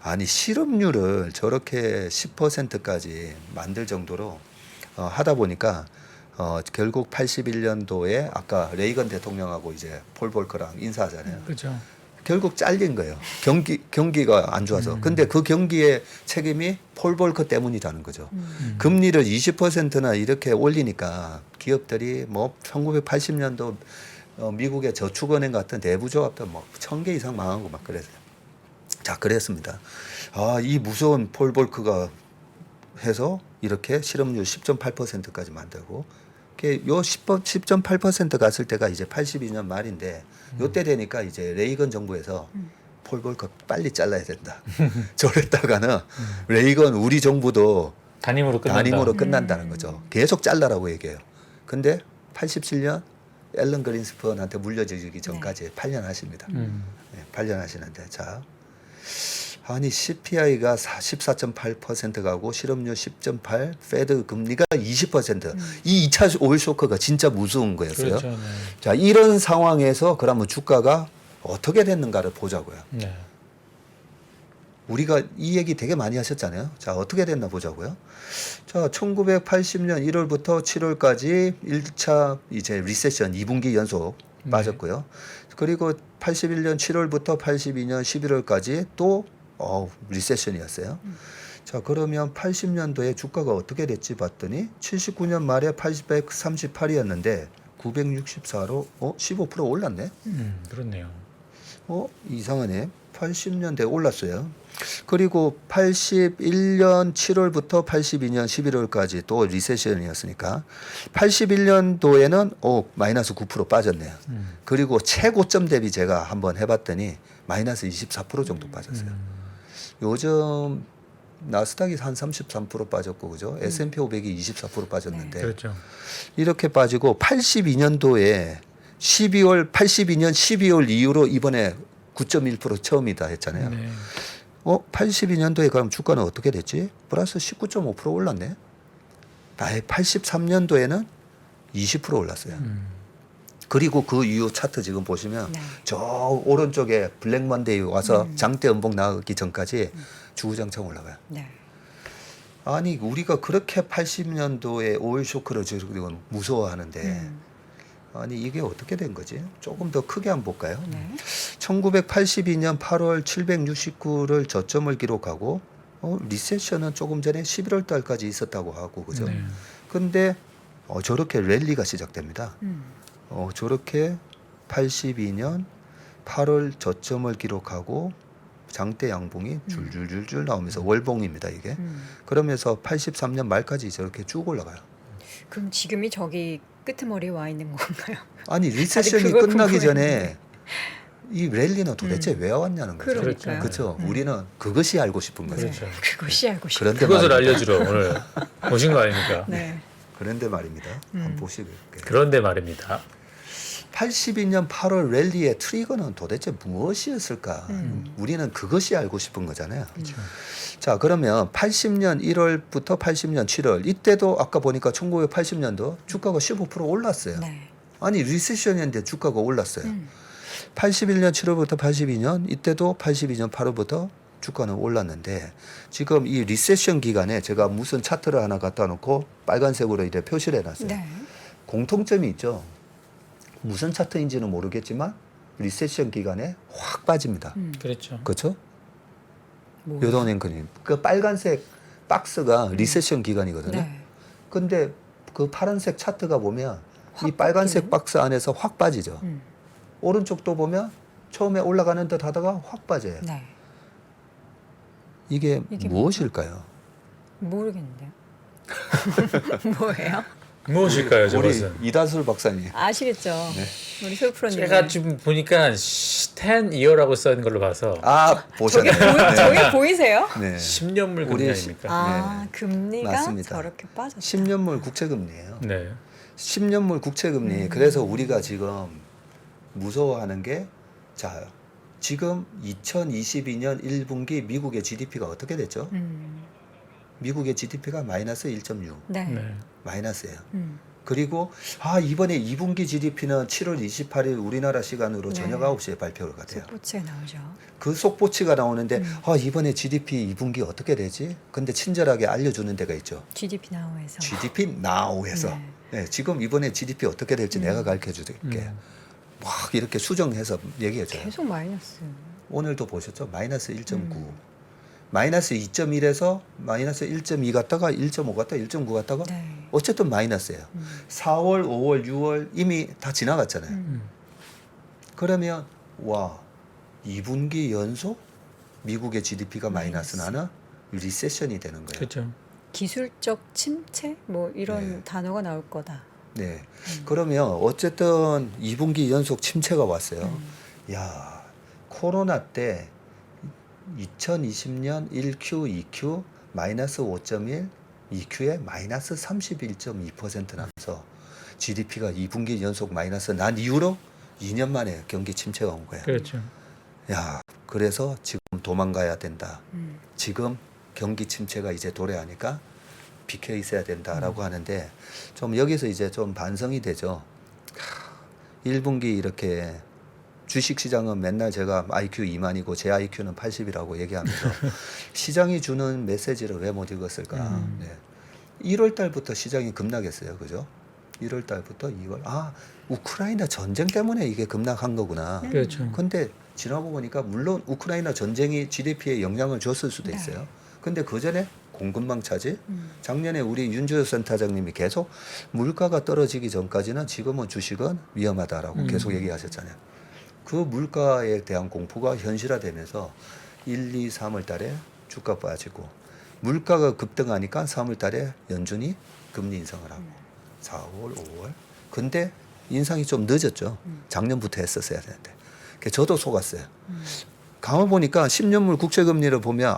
S3: 아니 실업률을 저렇게 10%까지 만들 정도로 하다 보니까 결국 81년도에 아까 레이건 대통령하고 이제 폴 볼커랑 인사하잖아요.
S4: 그렇죠.
S3: 결국 잘린 거예요. 경기가 안 좋아서. 근데 그 경기의 책임이 폴 볼커 때문이라는 거죠. 금리를 20%나 이렇게 올리니까 기업들이 뭐 1980년도 미국의 저축은행 같은 대부조합도 뭐 1000개 이상 망하고 막 그랬어요. 자, 그랬습니다. 이 무서운 폴 볼커가 해서 이렇게 실업률 10.8%까지 만들고 요 10.8% 갔을 때가 이제 82년 말인데 요때 되니까 이제 레이건 정부에서 폴 볼커 빨리 잘라야 된다. 저랬다가는 레이건 우리 정부도
S4: 단임으로
S3: 끝난다는 거죠. 계속 잘라라고 얘기해요. 근데 87년 앨런 그린스펀한테 물려주기 전까지 8년 하십니다. 네, 8년 하시는데 자 아니 CPI가 14.8% 가고 실업률 10.8, 페드 금리가 20%. 이 2차 오일 쇼크가 진짜 무서운 거였어요.
S4: 그렇죠. 네.
S3: 자, 이런 상황에서 그러면 주가가 어떻게 됐는가를 보자고요.
S4: 네.
S3: 우리가 이 얘기 되게 많이 하셨잖아요. 자, 어떻게 됐나 보자고요. 자, 1980년 1월부터 7월까지 1차 이제 리세션 2분기 연속 빠졌고요. 그리고 81년 7월부터 82년 11월까지 또 리세션이었어요. 자, 그러면 80년도에 주가가 어떻게 됐지 봤더니 79년 말에 838이었는데 964로 15% 올랐네.
S4: 그렇네요.
S3: 이상하네. 80년대에 올랐어요. 그리고 81년 7월부터 82년 11월까지 또 리세션이었으니까 81년도에는 마이너스 9% 빠졌네요. 그리고 최고점 대비 제가 한번 해봤더니 마이너스 24% 정도 빠졌어요. 요즘 나스닥이 한 33% 빠졌고 그죠? S&P 500이 24% 빠졌는데
S4: 그렇죠.
S3: 이렇게 빠지고 82년도에 82년 12월 이후로 이번에 9.1% 처음이다 했잖아요.
S4: 네.
S3: 82년도에 그럼 주가는 어떻게 됐지? 플러스 19.5% 올랐네. 83년도에는 20% 올랐어요. 그리고 그 이후 차트 지금 보시면
S2: 네.
S3: 저 오른쪽에 블랙 먼데이 와서 장대 음봉 나가기 전까지 주구장창 올라가요.
S2: 네.
S3: 아니 우리가 그렇게 80년도에 오일 쇼크를 지금 무서워하는데 아니 이게 어떻게 된 거지? 조금 더 크게 한번 볼까요?
S2: 네.
S3: 1982년 8월 769를 저점을 기록하고 리세션은 조금 전에 11월 달까지 있었다고 하고 그죠?
S4: 네.
S3: 근데 저렇게 랠리가 시작됩니다. 저렇게 82년 8월 저점을 기록하고 장대 양봉이 줄줄줄줄 나오면서 월봉입니다 이게. 그러면서 83년 말까지 저렇게 쭉 올라가요.
S2: 그럼 지금이 저기 끄트머리에 와 있는 건가요?
S3: 아니 리세션이
S2: 그거
S3: 끝나기
S2: 궁금했는데.
S3: 전에 이 랠리는 도대체 왜 왔냐는 거죠.
S2: 그러니까요.
S3: 그렇죠. 우리는 그것이 알고 싶은 거죠.
S4: 그렇죠.
S2: 그것이 알고 싶어요.
S3: 그런데
S4: 그것을
S3: 말입니다.
S4: 알려주러 오늘 오신 거 아닙니까?
S2: 네.
S3: 그런데 말입니다. 한번 보시게요.
S4: 그런데 말입니다.
S3: 82년 8월 랠리의 트리거는 도대체 무엇이었을까? 우리는 그것이 알고 싶은 거잖아요. 자, 그러면 80년 1월부터 80년 7월 이때도 아까 보니까 1980년도 주가가 15% 올랐어요.
S2: 네.
S3: 아니 리세션인데 주가가 올랐어요. 81년 7월부터 82년 이때도 82년 8월부터 주가는 올랐는데 지금 이 리세션 기간에 제가 무슨 차트를 하나 갖다 놓고 빨간색으로 이렇게 표시를 해놨어요.
S2: 네.
S3: 공통점이 있죠. 무슨 차트인지는 모르겠지만 리세션 기간에 확 빠집니다.
S4: 그렇죠.
S3: 그렇죠?
S2: 뭐.
S3: 요동앵커님. 그 빨간색 박스가 리세션 기간이거든요.
S2: 네.
S3: 근데 그 파란색 차트가 보면 이
S2: 확
S3: 빨간색
S2: 바뀌는?
S3: 박스 안에서 확 빠지죠. 오른쪽도 보면 처음에 올라가는 듯 하다가 확 빠져요.
S2: 네.
S3: 이게
S2: 이게
S3: 무엇일까요?
S2: 모르겠는데요. 뭐예요?
S4: 무엇일까요,
S3: 우리
S4: 저것은?
S3: 이다술 박사님.
S2: 아시겠죠? 우리 솔프로님.
S4: 제가 지금 보니까 10year라고 써 있는 걸로 봐서
S3: 아
S2: 저게,
S3: 보셨나요?
S2: 저게 보이세요?
S3: 네.
S4: 10년물 금리
S3: 우리
S4: 아닙니까?
S2: 아, 금리가
S3: 맞습니다.
S2: 저렇게 빠졌다.
S3: 10년물 국채금리예요.
S4: 네.
S3: 10년물 국채금리. 그래서 우리가 지금 무서워하는 게 자, 지금 2022년 1분기 미국의 GDP가 어떻게 됐죠? 미국의 GDP가 마이너스 1.6.
S2: 네.
S4: 네.
S3: 마이너스예요.
S2: 음.
S3: 그리고 이번에 2분기 GDP는 7월 28일 우리나라 시간으로
S2: 네.
S3: 저녁 9시에 발표가 돼요.
S2: 속보치에 나오죠.
S3: 그 속보치가 나오는데 이번에 GDP 2분기 어떻게 되지? 근데 친절하게 알려주는 데가 있죠.
S2: GDP 나오에서.
S3: GDP Now에서
S2: 네.
S3: 네, 지금 이번에 GDP 어떻게 될지 내가 가르쳐 줄게. 막 이렇게 수정해서 얘기해줘요.
S2: 계속 마이너스.
S3: 오늘도 보셨죠? 마이너스 1.9. 마이너스 2.1에서 마이너스 1.2 갔다가 1.5 갔다가 1.9 갔다가
S2: 네.
S3: 어쨌든 마이너스예요. 4월, 5월, 6월 이미 다 지나갔잖아요. 그러면 2분기 연속 미국의 GDP가 마이너스 나는 리세션이 되는 거예요.
S4: 그렇죠.
S2: 기술적 침체 뭐 이런
S3: 네.
S2: 단어가 나올 거다.
S3: 네. 그러면 어쨌든 2분기 연속 침체가 왔어요. 야, 코로나 때 2020년 1Q, 2Q 마이너스 5.1, 2Q에 마이너스 31.2% 나면서 GDP가 2분기 연속 마이너스 난 이후로 2년 만에 경기 침체가 온 거야.
S4: 그렇죠.
S3: 야, 그래서 지금 도망가야 된다. 지금 경기 침체가 이제 도래하니까 비켜 있어야 된다라고 하는데 좀 여기서 이제 좀 반성이 되죠. 1분기 이렇게 주식시장은 맨날 제가 IQ 2만이고 제 IQ는 80이라고 얘기하면서 시장이 주는 메시지를 왜 못 읽었을까. 네. 1월 달부터 시장이 급락했어요. 그죠? 1월 달부터 2월. 우크라이나 전쟁 때문에 이게 급락한 거구나.
S4: 그렇죠.
S3: 근데 지나고 보니까 물론 우크라이나 전쟁이 GDP에 영향을 줬을 수도 있어요. 근데 그 전에 공급망 차질. 작년에 우리 윤주호 센터장님이 계속 물가가 떨어지기 전까지는 지금은 주식은 위험하다라고 계속 얘기하셨잖아요. 그 물가에 대한 공포가 현실화되면서 1, 2, 3월 달에 주가 빠지고 물가가 급등하니까 3월 달에 연준이 금리 인상을 하고 4월, 5월. 근데 인상이 좀 늦었죠. 작년부터 했었어야 되는데. 저도 속았어요. 가만 보니까 10년물 국채금리를 보면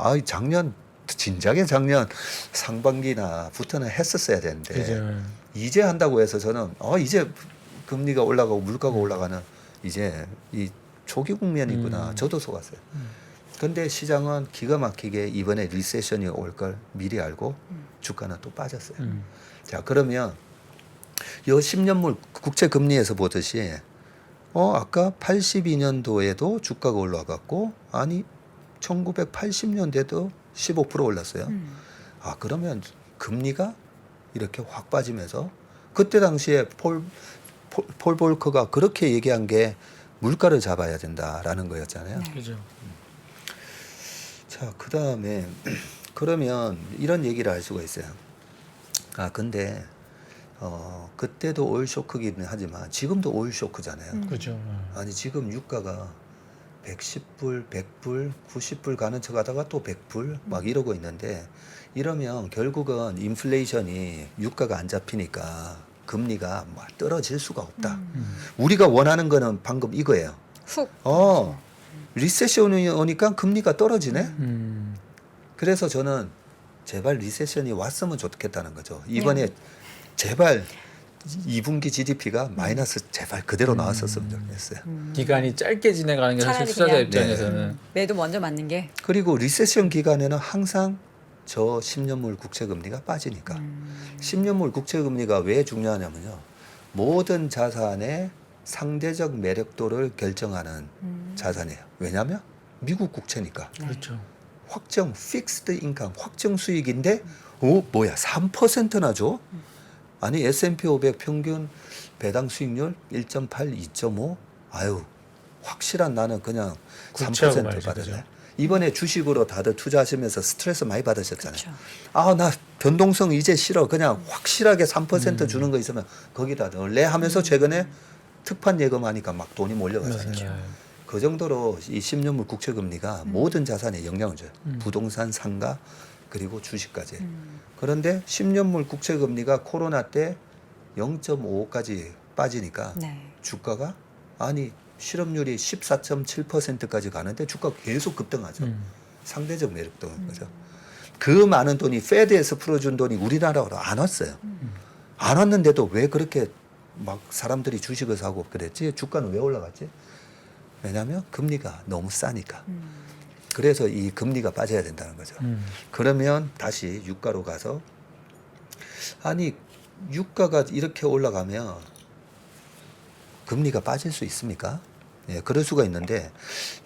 S3: 진작에 작년 상반기나부터는 했었어야 되는데
S4: 그죠.
S3: 이제 한다고 해서 저는 이제 금리가 올라가고 물가가 올라가는 이제 이 초기 국면이구나. 저도 속았어요. 근데 시장은 기가 막히게 이번에 리세션이 올 걸 미리 알고 주가는 또 빠졌어요. 자, 그러면 이 10년물 국채 금리에서 보듯이 아까 82년도에도 주가가 올라갔고 1980년대도 15% 올랐어요. 그러면 금리가 이렇게 확 빠지면서 그때 당시에 폴 볼커가 그렇게 얘기한 게 물가를 잡아야 된다라는 거였잖아요.
S4: 그죠.
S3: 자, 그 다음에 그러면 이런 얘기를 할 수가 있어요. 근데 그때도 오일 쇼크기는 하지만 지금도 오일 쇼크잖아요.
S4: 그죠.
S3: 지금 유가가 110불, 100불, 90불 가는 척 하다가 또 100불 막 이러고 있는데 이러면 결국은 인플레이션이 유가가 안 잡히니까 금리가 막 떨어질 수가 없다. 우리가 원하는 거는 방금 이거예요.
S2: 훅.
S3: 리세션이 오니까 금리가 떨어지네.
S4: 음.
S3: 그래서 저는 제발 리세션이 왔으면 좋겠다는 거죠. 이번에 제발 2분기 GDP가 마이너스 제발 그대로 나왔었으면 좋겠어요.
S4: 기간이 짧게 지나가는 게 사실
S2: 차라리
S4: 투자자
S2: 그냥
S4: 입장에서는
S2: 매도 먼저 맞는 게.
S3: 그리고 리세션 기간에는 항상 저 10년물 국채금리가 빠지니까 10년물 국채금리가 왜 중요하냐면요. 모든 자산의 상대적 매력도를 결정하는 자산이에요. 왜냐하면 미국 국채니까.
S4: 그렇죠.
S3: 확정 픽스드 인컴 확정 수익인데 3%나 줘? 아니 S&P 500 평균 배당 수익률 1.8, 2.5 확실한 나는 그냥
S4: 국채하고
S3: 3%
S4: 말이죠,
S3: 받을래.
S4: 그죠?
S3: 이번에 주식으로 다들 투자하시면서 스트레스 많이 받으셨잖아요.
S2: 그렇죠.
S3: 나 변동성 이제 싫어. 그냥 확실하게 3% 주는 거 있으면 거기다 넣을래 하면서 최근에 특판 예금하니까 막 돈이 몰려갔어요. 그 정도로 이 10년물 국채금리가 모든 자산에 영향을 줘요. 부동산, 상가 그리고 주식까지. 그런데 10년물 국채금리가 코로나 때 0.5까지 빠지니까
S2: 네.
S3: 주가가 아니 실업률이 14.7%까지 가는데 주가가 계속 급등하죠. 상대적 매력도 거죠. 그 많은 돈이 페드에서 풀어준 돈이 우리나라로 안 왔어요. 안 왔는데도 왜 그렇게 막 사람들이 주식을 사고 그랬지? 주가는 왜 올라갔지? 왜냐하면 금리가 너무 싸니까. 그래서 이 금리가 빠져야 된다는 거죠. 그러면 다시 유가로 가서 아니 유가가 이렇게 올라가면 금리가 빠질 수 있습니까? 예, 그럴 수가 있는데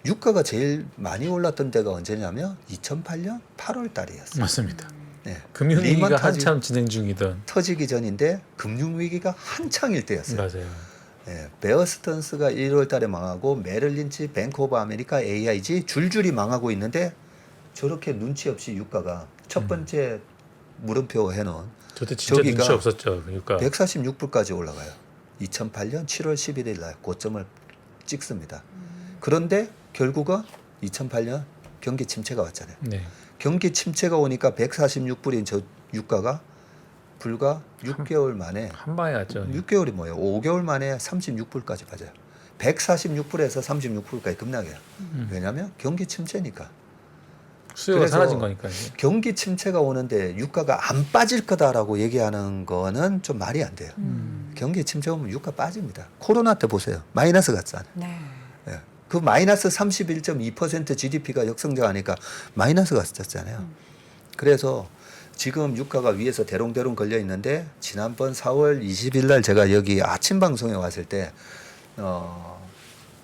S3: 유가가 제일 많이 올랐던 때가 언제냐면 2008년 8월 달이었어요.
S4: 맞습니다.
S3: 예,
S4: 금융위기가
S3: 리먼
S4: 한참 진행 중이던.
S3: 터지기 전인데 금융위기가 한창일 때였어요.
S4: 맞아요.
S3: 예, 베어 스턴스가 1월 달에 망하고 메릴 린치, 뱅크 오브 아메리카, AIG 줄줄이 망하고 있는데 저렇게 눈치 없이 유가가 첫 번째 물음표 해놓은
S4: 저때 진짜
S3: 저기가
S4: 눈치 없었죠. 그러니까
S3: 146불까지 올라가요. 2008년 7월 11일 날 고점을 찍습니다. 그런데 결국은 2008년 경기 침체가 왔잖아요.
S4: 네.
S3: 경기 침체가 오니까 146불인 저 유가가 불과 6개월 만에
S4: 한 방에 갔죠.
S3: 6개월이 뭐예요? 5개월 만에 36불까지 빠져요. 146불에서 36불까지 급락해요. 왜냐하면 경기 침체니까.
S4: 수요가
S3: 그래서
S4: 사라진 거니까요.
S3: 경기 침체가 오는데 유가가 안 빠질 거다라고 얘기하는 거는 좀 말이 안 돼요. 경기 침체 오면 유가 빠집니다. 코로나 때 보세요. 마이너스 갔잖아요.
S2: 네.
S3: 예. 그 마이너스 31.2% GDP가 역성장하니까 마이너스 갔었잖아요. 그래서 지금 유가가 위에서 대롱대롱 걸려 있는데 지난번 4월 20일 날 제가 여기 아침 방송에 왔을 때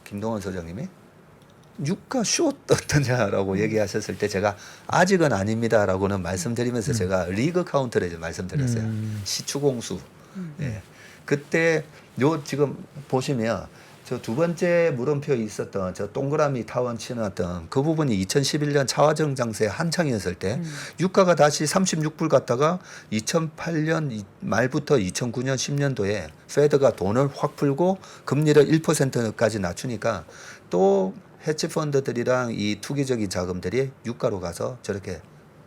S3: 김동원 소장님이 유가 숏 어떠냐라고 얘기하셨을 때 제가 아직은 아닙니다라고는 말씀드리면서 제가 리그 카운트를 이제 말씀드렸어요. 시추공수. 예. 그때 요 지금 보시면 저 두 번째 물음표에 있었던 저 동그라미 타원 치놨던 그 부분이 2011년 차화정 장세 한창이었을 때 유가가 다시 36불 갔다가 2008년 말부터 2009년 10년도에 페드가 돈을 확 풀고 금리를 1%까지 낮추니까 또 헤지 펀드들이랑 이 투기적인 자금들이 유가로 가서 저렇게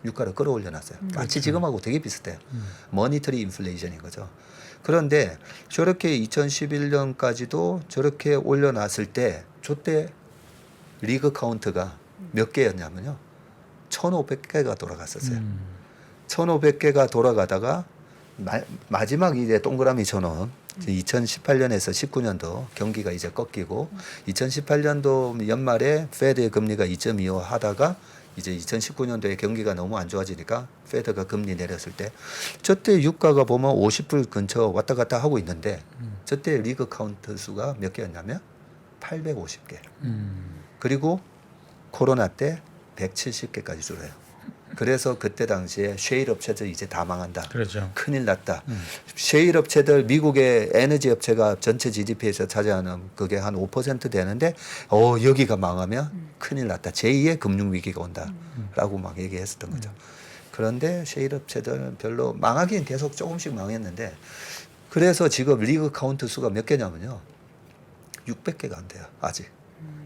S3: 유가를 끌어올려 놨어요. 마치 지금하고 되게 비슷해요. 머니터리 인플레이션인 거죠. 그런데 저렇게 2011년까지도 저렇게 올려놨을 때 저때 리그 카운트가 몇 개였냐면요. 1,500개가 돌아갔었어요. 1,500개가 돌아가다가 마지막 이제 동그라미 쳐놓은 2018년에서 19년도 경기가 이제 꺾이고 2018년도 연말에 페드의 금리가 2.25 하다가 이제 2019년도에 경기가 너무 안 좋아지니까 페드가 금리 내렸을 때 저때 유가가 보면 50불 근처 왔다 갔다 하고 있는데 저때 리그 카운트 수가 몇 개였냐면 850개. 그리고 코로나 때 170개까지 줄어요. 그래서 그때 당시에 셰일 업체들 이제 다 망한다.
S4: 그렇죠.
S3: 큰일 났다. 셰일 업체들 미국의 에너지 업체가 전체 GDP에서 차지하는 그게 한 5% 되는데 여기가 망하면 큰일 났다. 제2의 금융 위기가 온다라고 막 얘기했었던 거죠. 그런데 셰일 업체들은 별로 망하기는 계속 조금씩 망했는데 그래서 지금 리그 카운트 수가 몇 개냐면요. 600개가 안 돼요. 아직.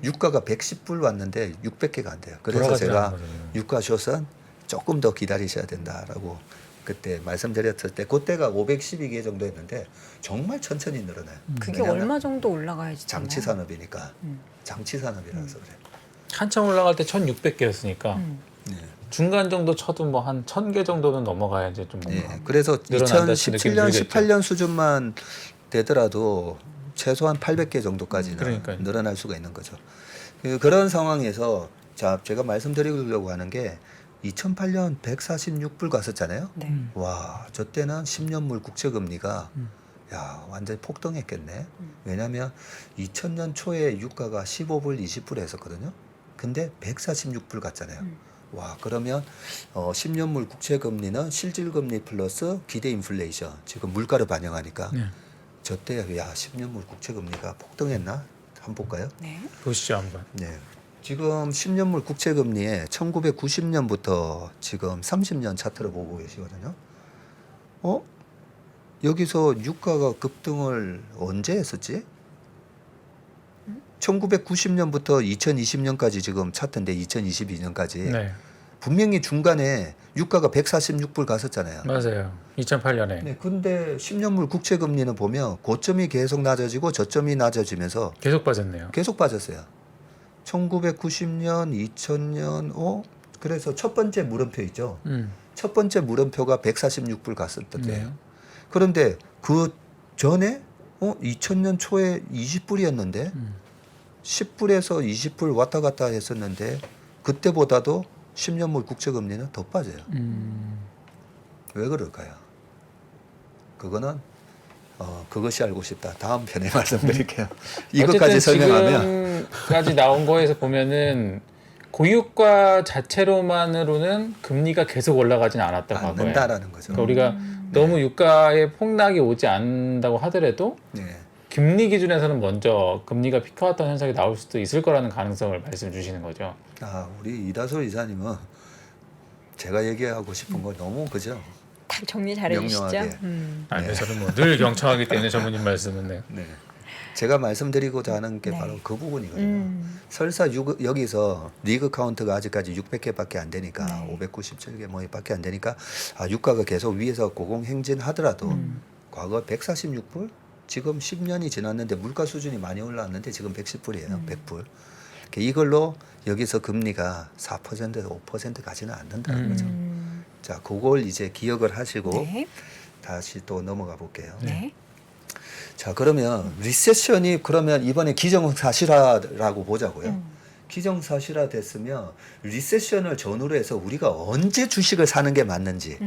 S3: 유가가 110불 왔는데 600개가 안 돼요. 그래서 제가 유가 숏은 조금 더 기다리셔야 된다라고 그때 말씀드렸을 때 그때가 512개 정도 했는데 정말 천천히 늘어나요.
S2: 그게
S3: 왜냐하면
S2: 얼마 정도 올라가야지?
S3: 장치 산업이니까 장치 산업이라서 그래.
S4: 한참 올라갈 때 1,600개였으니까
S3: 네.
S4: 중간 정도 쳐도 뭐 한 1,000개 정도는 넘어가야지 좀 뭔가
S3: 네. 그래서
S4: 늘어난다는 느낌이
S3: 2017년,
S4: 들겠죠.
S3: 18년 수준만 되더라도 최소한 800개 정도까지는
S4: 그러니까요.
S3: 늘어날 수가 있는 거죠. 그런 상황에서 자 제가 말씀드리려고 하는 게 2008년 146불 갔었잖아요.
S2: 네.
S3: 와, 저 때는 10년물 국채금리가 야 완전히 폭등했겠네. 왜냐하면 2000년 초에 유가가 15불, 20불 했었거든요. 근데 146불 갔잖아요. 와, 그러면 10년물 국채금리는 실질금리 플러스 기대 인플레이션, 지금 물가를 반영하니까
S4: 네.
S3: 저 때 야 10년물 국채금리가 폭등했나? 한번 볼까요?
S2: 네.
S4: 보시죠 한번.
S3: 네. 지금 10년물 국채금리에 1990년부터 지금 30년 차트를 보고 계시거든요. 여기서 유가가 급등을 언제 했었지? 1990년부터 2020년까지 지금 차트인데 2022년까지
S4: 네.
S3: 분명히 중간에 유가가 146불 갔었잖아요.
S4: 맞아요. 2008년에
S3: 네, 근데 10년물 국채 금리는 보면 고점이 계속 낮아지고 저점이 낮아지면서
S4: 계속 빠졌네요.
S3: 계속 빠졌어요. 1990년, 2000년, 그래서 첫 번째 물음표 있죠. 첫 번째 물음표가 146불 갔었던
S4: 네.
S3: 때예요. 그런데 그 전에 2000년 초에 20불이었는데 10불에서 20불 왔다 갔다 했었는데 그때보다도 10년물 국채 금리는 더 빠져요. 왜 그럴까요? 그거는 그것이 알고 싶다. 다음 편에 말씀드릴게요. 이것까지 설명하면
S4: 지금까지 나온 거에서 보면은 고유가 자체로만으로는 금리가 계속 올라가진 않았다 과거에.
S3: 않는다라는 거죠.
S4: 그러니까 우리가 너무 유가의 폭락이 오지 않는다고 하더라도
S3: 네.
S4: 금리 기준에서는 먼저 금리가 피크아웃한 현상이 나올 수도 있을 거라는 가능성을 말씀 주시는 거죠.
S3: 우리 이다솔 이사님은 제가 얘기하고 싶은 거 너무 그죠?
S2: 딱 정리 잘해주시죠.
S3: 명료하게.
S4: 아니 저는 뭐 늘 경청하기 때문에 전문님 말씀은 네.
S3: 네. 제가 말씀드리고자 하는 게
S2: 네.
S3: 바로 그 부분이거든요. 설사 여기서 리그 카운트가 아직까지 600개밖에 안 되니까
S2: 네.
S3: 597개 뭐밖에 안 되니까 유가가 계속 위에서 고공행진하더라도 과거 146불 지금 10년이 지났는데 물가 수준이 많이 올라왔는데 지금 110불이에요. 100불. 이걸로 여기서 금리가 4%에서 5% 가지는 않는다는 거죠. 자, 그걸 이제 기억을 하시고
S2: 네.
S3: 다시 또 넘어가 볼게요.
S2: 네.
S3: 자, 그러면 리세션이 그러면 이번에 기정사실화라고 보자고요. 기정사실화 됐으면 리세션을 전후로 해서 우리가 언제 주식을 사는 게 맞는지.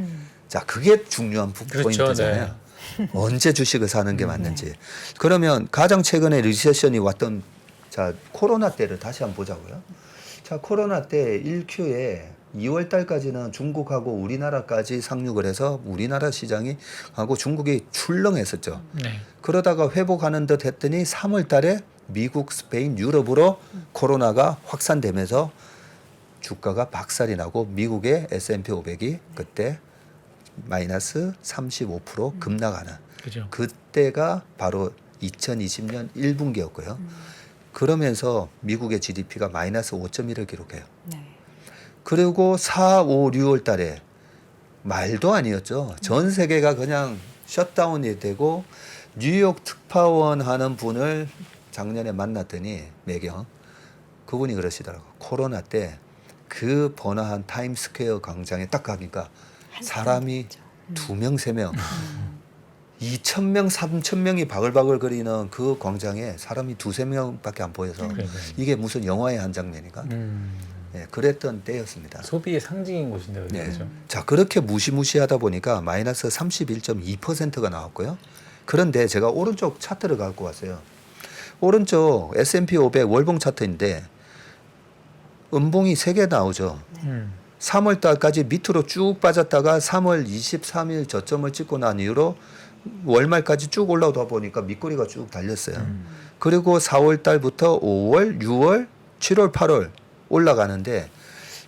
S3: 자, 그게 중요한
S4: 그렇죠,
S3: 포인트잖아요. 언제 주식을 사는 게 맞는지. 그러면 가장 최근에 리세션이 왔던 자, 코로나 때를 다시 한번 보자고요. 자, 코로나 때 1Q에 2월 달까지는 중국하고 우리나라까지 상륙을 해서 우리나라 시장이 하고 중국이 출렁했었죠.
S4: 네.
S3: 그러다가 회복하는 듯 했더니 3월 달에 미국, 스페인, 유럽으로 코로나가 확산되면서 주가가 박살이 나고 미국의 S&P 500이 그때 마이너스 35% 급락하는
S4: 그죠.
S3: 그때가 바로 2020년 1분기였고요. 그러면서 미국의 GDP가 마이너스 5.1을 기록해요.
S2: 네.
S3: 그리고 4, 5, 6월 달에 말도 아니었죠. 전 세계가 그냥 셧다운이 되고 뉴욕 특파원 하는 분을 작년에 만났더니 매경 그분이 그러시더라고. 코로나 때 그 번화한 타임스퀘어 광장에 딱 가니까 사람이 2명, 3명 2,000명, 3,000명이 바글바글 거리는 그 광장에 사람이 2-3명밖에 안 보여서
S4: 그러니까요.
S3: 이게 무슨 영화의 한 장면인가? 네, 그랬던 때였습니다.
S4: 소비의 상징인 곳인데
S3: 네.
S4: 그렇죠.
S3: 자, 그렇게 무시무시하다 보니까 마이너스 31.2%가 나왔고요. 그런데 제가 오른쪽 차트를 갖고 왔어요. 오른쪽 S&P 500 월봉 차트인데 음봉이 3개 나오죠. 3월 달까지 밑으로 쭉 빠졌다가 3월 23일 저점을 찍고 난 이후로 월말까지 쭉 올라오다 보니까 밑꼬리가 쭉 달렸어요. 그리고 4월 달부터 5월, 6월, 7월, 8월 올라가는데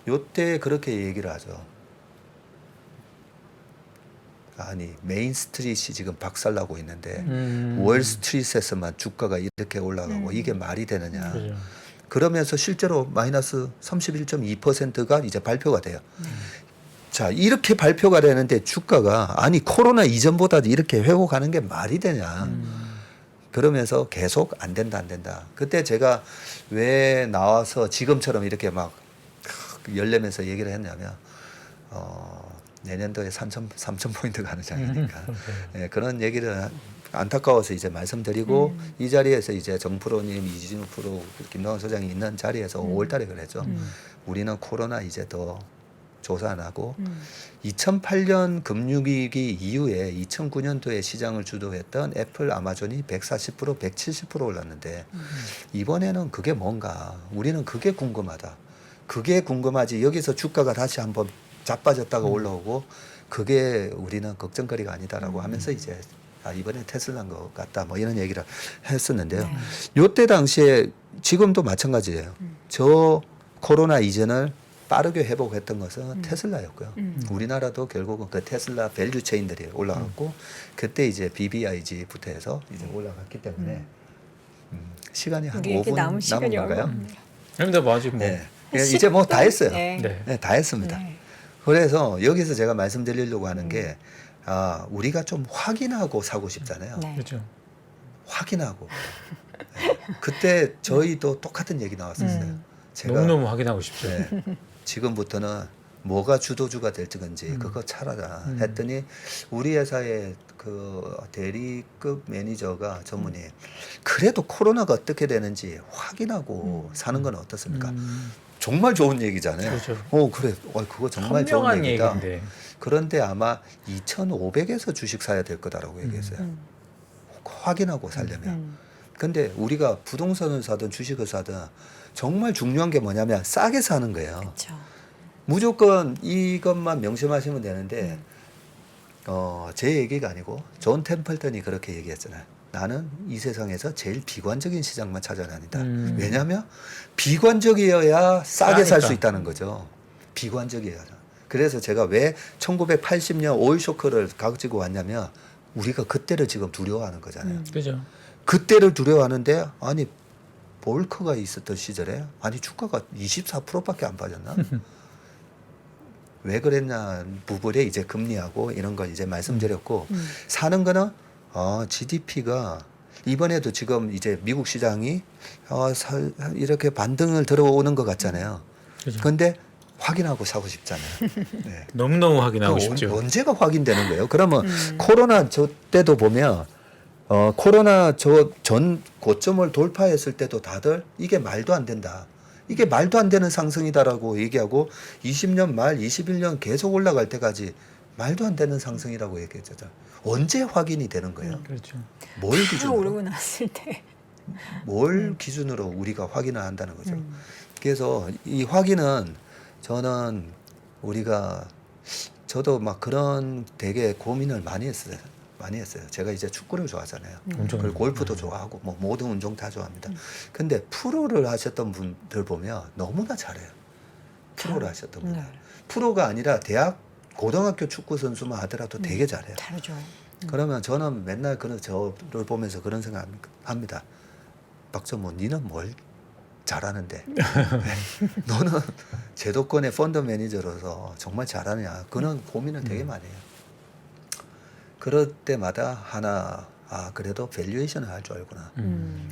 S3: 요때 그렇게 얘기를 하죠. 아니 메인 스트릿이 지금 박살나고 있는데 월 스트릿에서만 주가가 이렇게 올라가고 이게 말이 되느냐.
S4: 그죠.
S3: 그러면서 실제로 마이너스 31.2%가 이제 발표가 돼요. 자, 이렇게 발표가 되는데 주가가 아니 코로나 이전보다 이렇게 회복하는 게 말이 되냐. 그러면서 계속 안 된다 안 된다. 그때 제가 왜 나와서 지금처럼 이렇게 막 열내면서 얘기를 했냐면 내년도에 3,000포인트 가는 장이니까 네, 그런 얘기를 안타까워서 이제 말씀드리고 이 자리에서 이제 정 프로님, 이진우 프로, 김동완 소장이 있는 자리에서 5월달에 그랬죠. 우리는 코로나 이제 더 조사 안 하고 2008년 금융위기 이후에 2009년도에 시장을 주도했던 애플, 아마존이 140%, 170% 올랐는데 이번에는 그게 뭔가 우리는 그게 궁금하다. 그게 궁금하지 여기서 주가가 다시 한번 자빠졌다가 올라오고 그게 우리는 걱정거리가 아니다라고 하면서 이제 이번에 테슬라인 것 같다 뭐 이런 얘기를 했었는데요.
S2: 네.
S3: 요때 당시에 지금도 마찬가지예요. 저 코로나 이전을 빠르게 회복했던 것은 테슬라였고요. 우리나라도 결국은 그 테슬라 밸류 체인들이 올라갔고 그때 이제 BBIG부터 해서 이제 올라갔기 때문에 시간이 한
S2: 우리 이렇게
S3: 5분
S2: 남은 시간이
S3: 남은 건가요?
S2: 얼마 없네요.
S4: 그런데 뭐 아직 뭐
S3: 네. 예, 이제 뭐 다 했어요.
S2: 네.
S4: 네.
S3: 네, 다 했습니다.
S2: 네.
S3: 그래서 여기서 제가 말씀드리려고 하는 게 우리가 좀 확인하고 사고 싶잖아요.
S2: 네.
S4: 그렇죠.
S3: 확인하고. 네. 그때 저희도 똑같은 얘기 나왔었어요. 제가
S4: 너무너무 확인하고 싶죠.
S3: 네, 지금부터는 뭐가 주도주가 될 건지 그거 찾아라 했더니 우리 회사의 그 대리급 매니저가 전문이 그래도 코로나가 어떻게 되는지 확인하고 사는 건 어떻습니까? 정말 좋은 얘기잖아요.
S4: 그렇죠.
S3: 그래. 그거 정말 좋은
S4: 현명한
S3: 얘기다.
S4: 얘기인데.
S3: 그런데 아마 2,500에서 주식 사야 될 거다라고 얘기했어요. 확인하고 살려면. 근데 우리가 부동산을 사든 주식을 사든 정말 중요한 게 뭐냐면 싸게 사는 거예요.
S2: 그렇죠.
S3: 무조건 이것만 명심하시면 되는데 제 얘기가 아니고 존 템플턴이 그렇게 얘기했잖아요. 나는 이 세상에서 제일 비관적인 시장만 찾아다닌다. 왜냐하면 비관적이어야 싸게 살 수
S4: 싸니까.
S3: 있다는 거죠. 비관적이어야. 그래서 제가 왜 1980년 오일 쇼크를 가지고 왔냐면 우리가 그때를 지금 두려워하는 거잖아요.
S4: 그죠.
S3: 그때를 두려워하는데 아니 볼크가 있었던 시절에 아니 주가가 24%밖에 안 빠졌나? 왜 그랬냐 부분에 이제 금리하고 이런 걸 이제 말씀드렸고 사는 거는 GDP가 이번에도 지금 이제 미국 시장이 이렇게 반등을 들어오는 것 같잖아요.
S4: 그죠.
S3: 근데 확인하고 사고 싶잖아요. 네.
S4: 너무너무 확인하고
S3: 그
S4: 싶죠.
S3: 언제가 확인되는 거예요? 그러면 코로나 저 때도 보면 코로나 저 전 고점을 돌파했을 때도 다들 이게 말도 안 된다. 이게 말도 안 되는 상승이다라고 얘기하고 20년 말 21년 계속 올라갈 때까지 말도 안 되는 상승이라고 얘기했잖아요. 언제 확인이 되는 거예요?
S4: 그렇죠.
S3: 뭘
S2: 다
S3: 기준으로?
S2: 오르고 났을 때.
S3: 뭘 기준으로 우리가 확인을 한다는 거죠. 그래서 이 확인은 저는 우리가 저도 막 그런 되게 고민을 많이 했어요. 제가 이제 축구를 좋아하잖아요.
S4: 엄청
S3: 그리고 골프도 좋아하고 뭐 모든 운동 다 좋아합니다. 근데 프로를 하셨던 분들 보면 너무나 잘해요. 프로를 하셨던 분들.
S2: 네.
S3: 프로가 아니라 대학 고등학교 축구 선수만 하더라도 되게 잘해요.
S2: 다르죠.
S3: 그러면 저는 맨날 저를 보면서 그런 생각합니다. 박정모, 니는 뭘 잘하는데? 너는 제도권의 펀드 매니저로서 정말 잘하느냐? 그런 고민을 되게 많이 해요. 그럴 때마다 하나, 그래도 밸류에이션을 할 줄 알구나.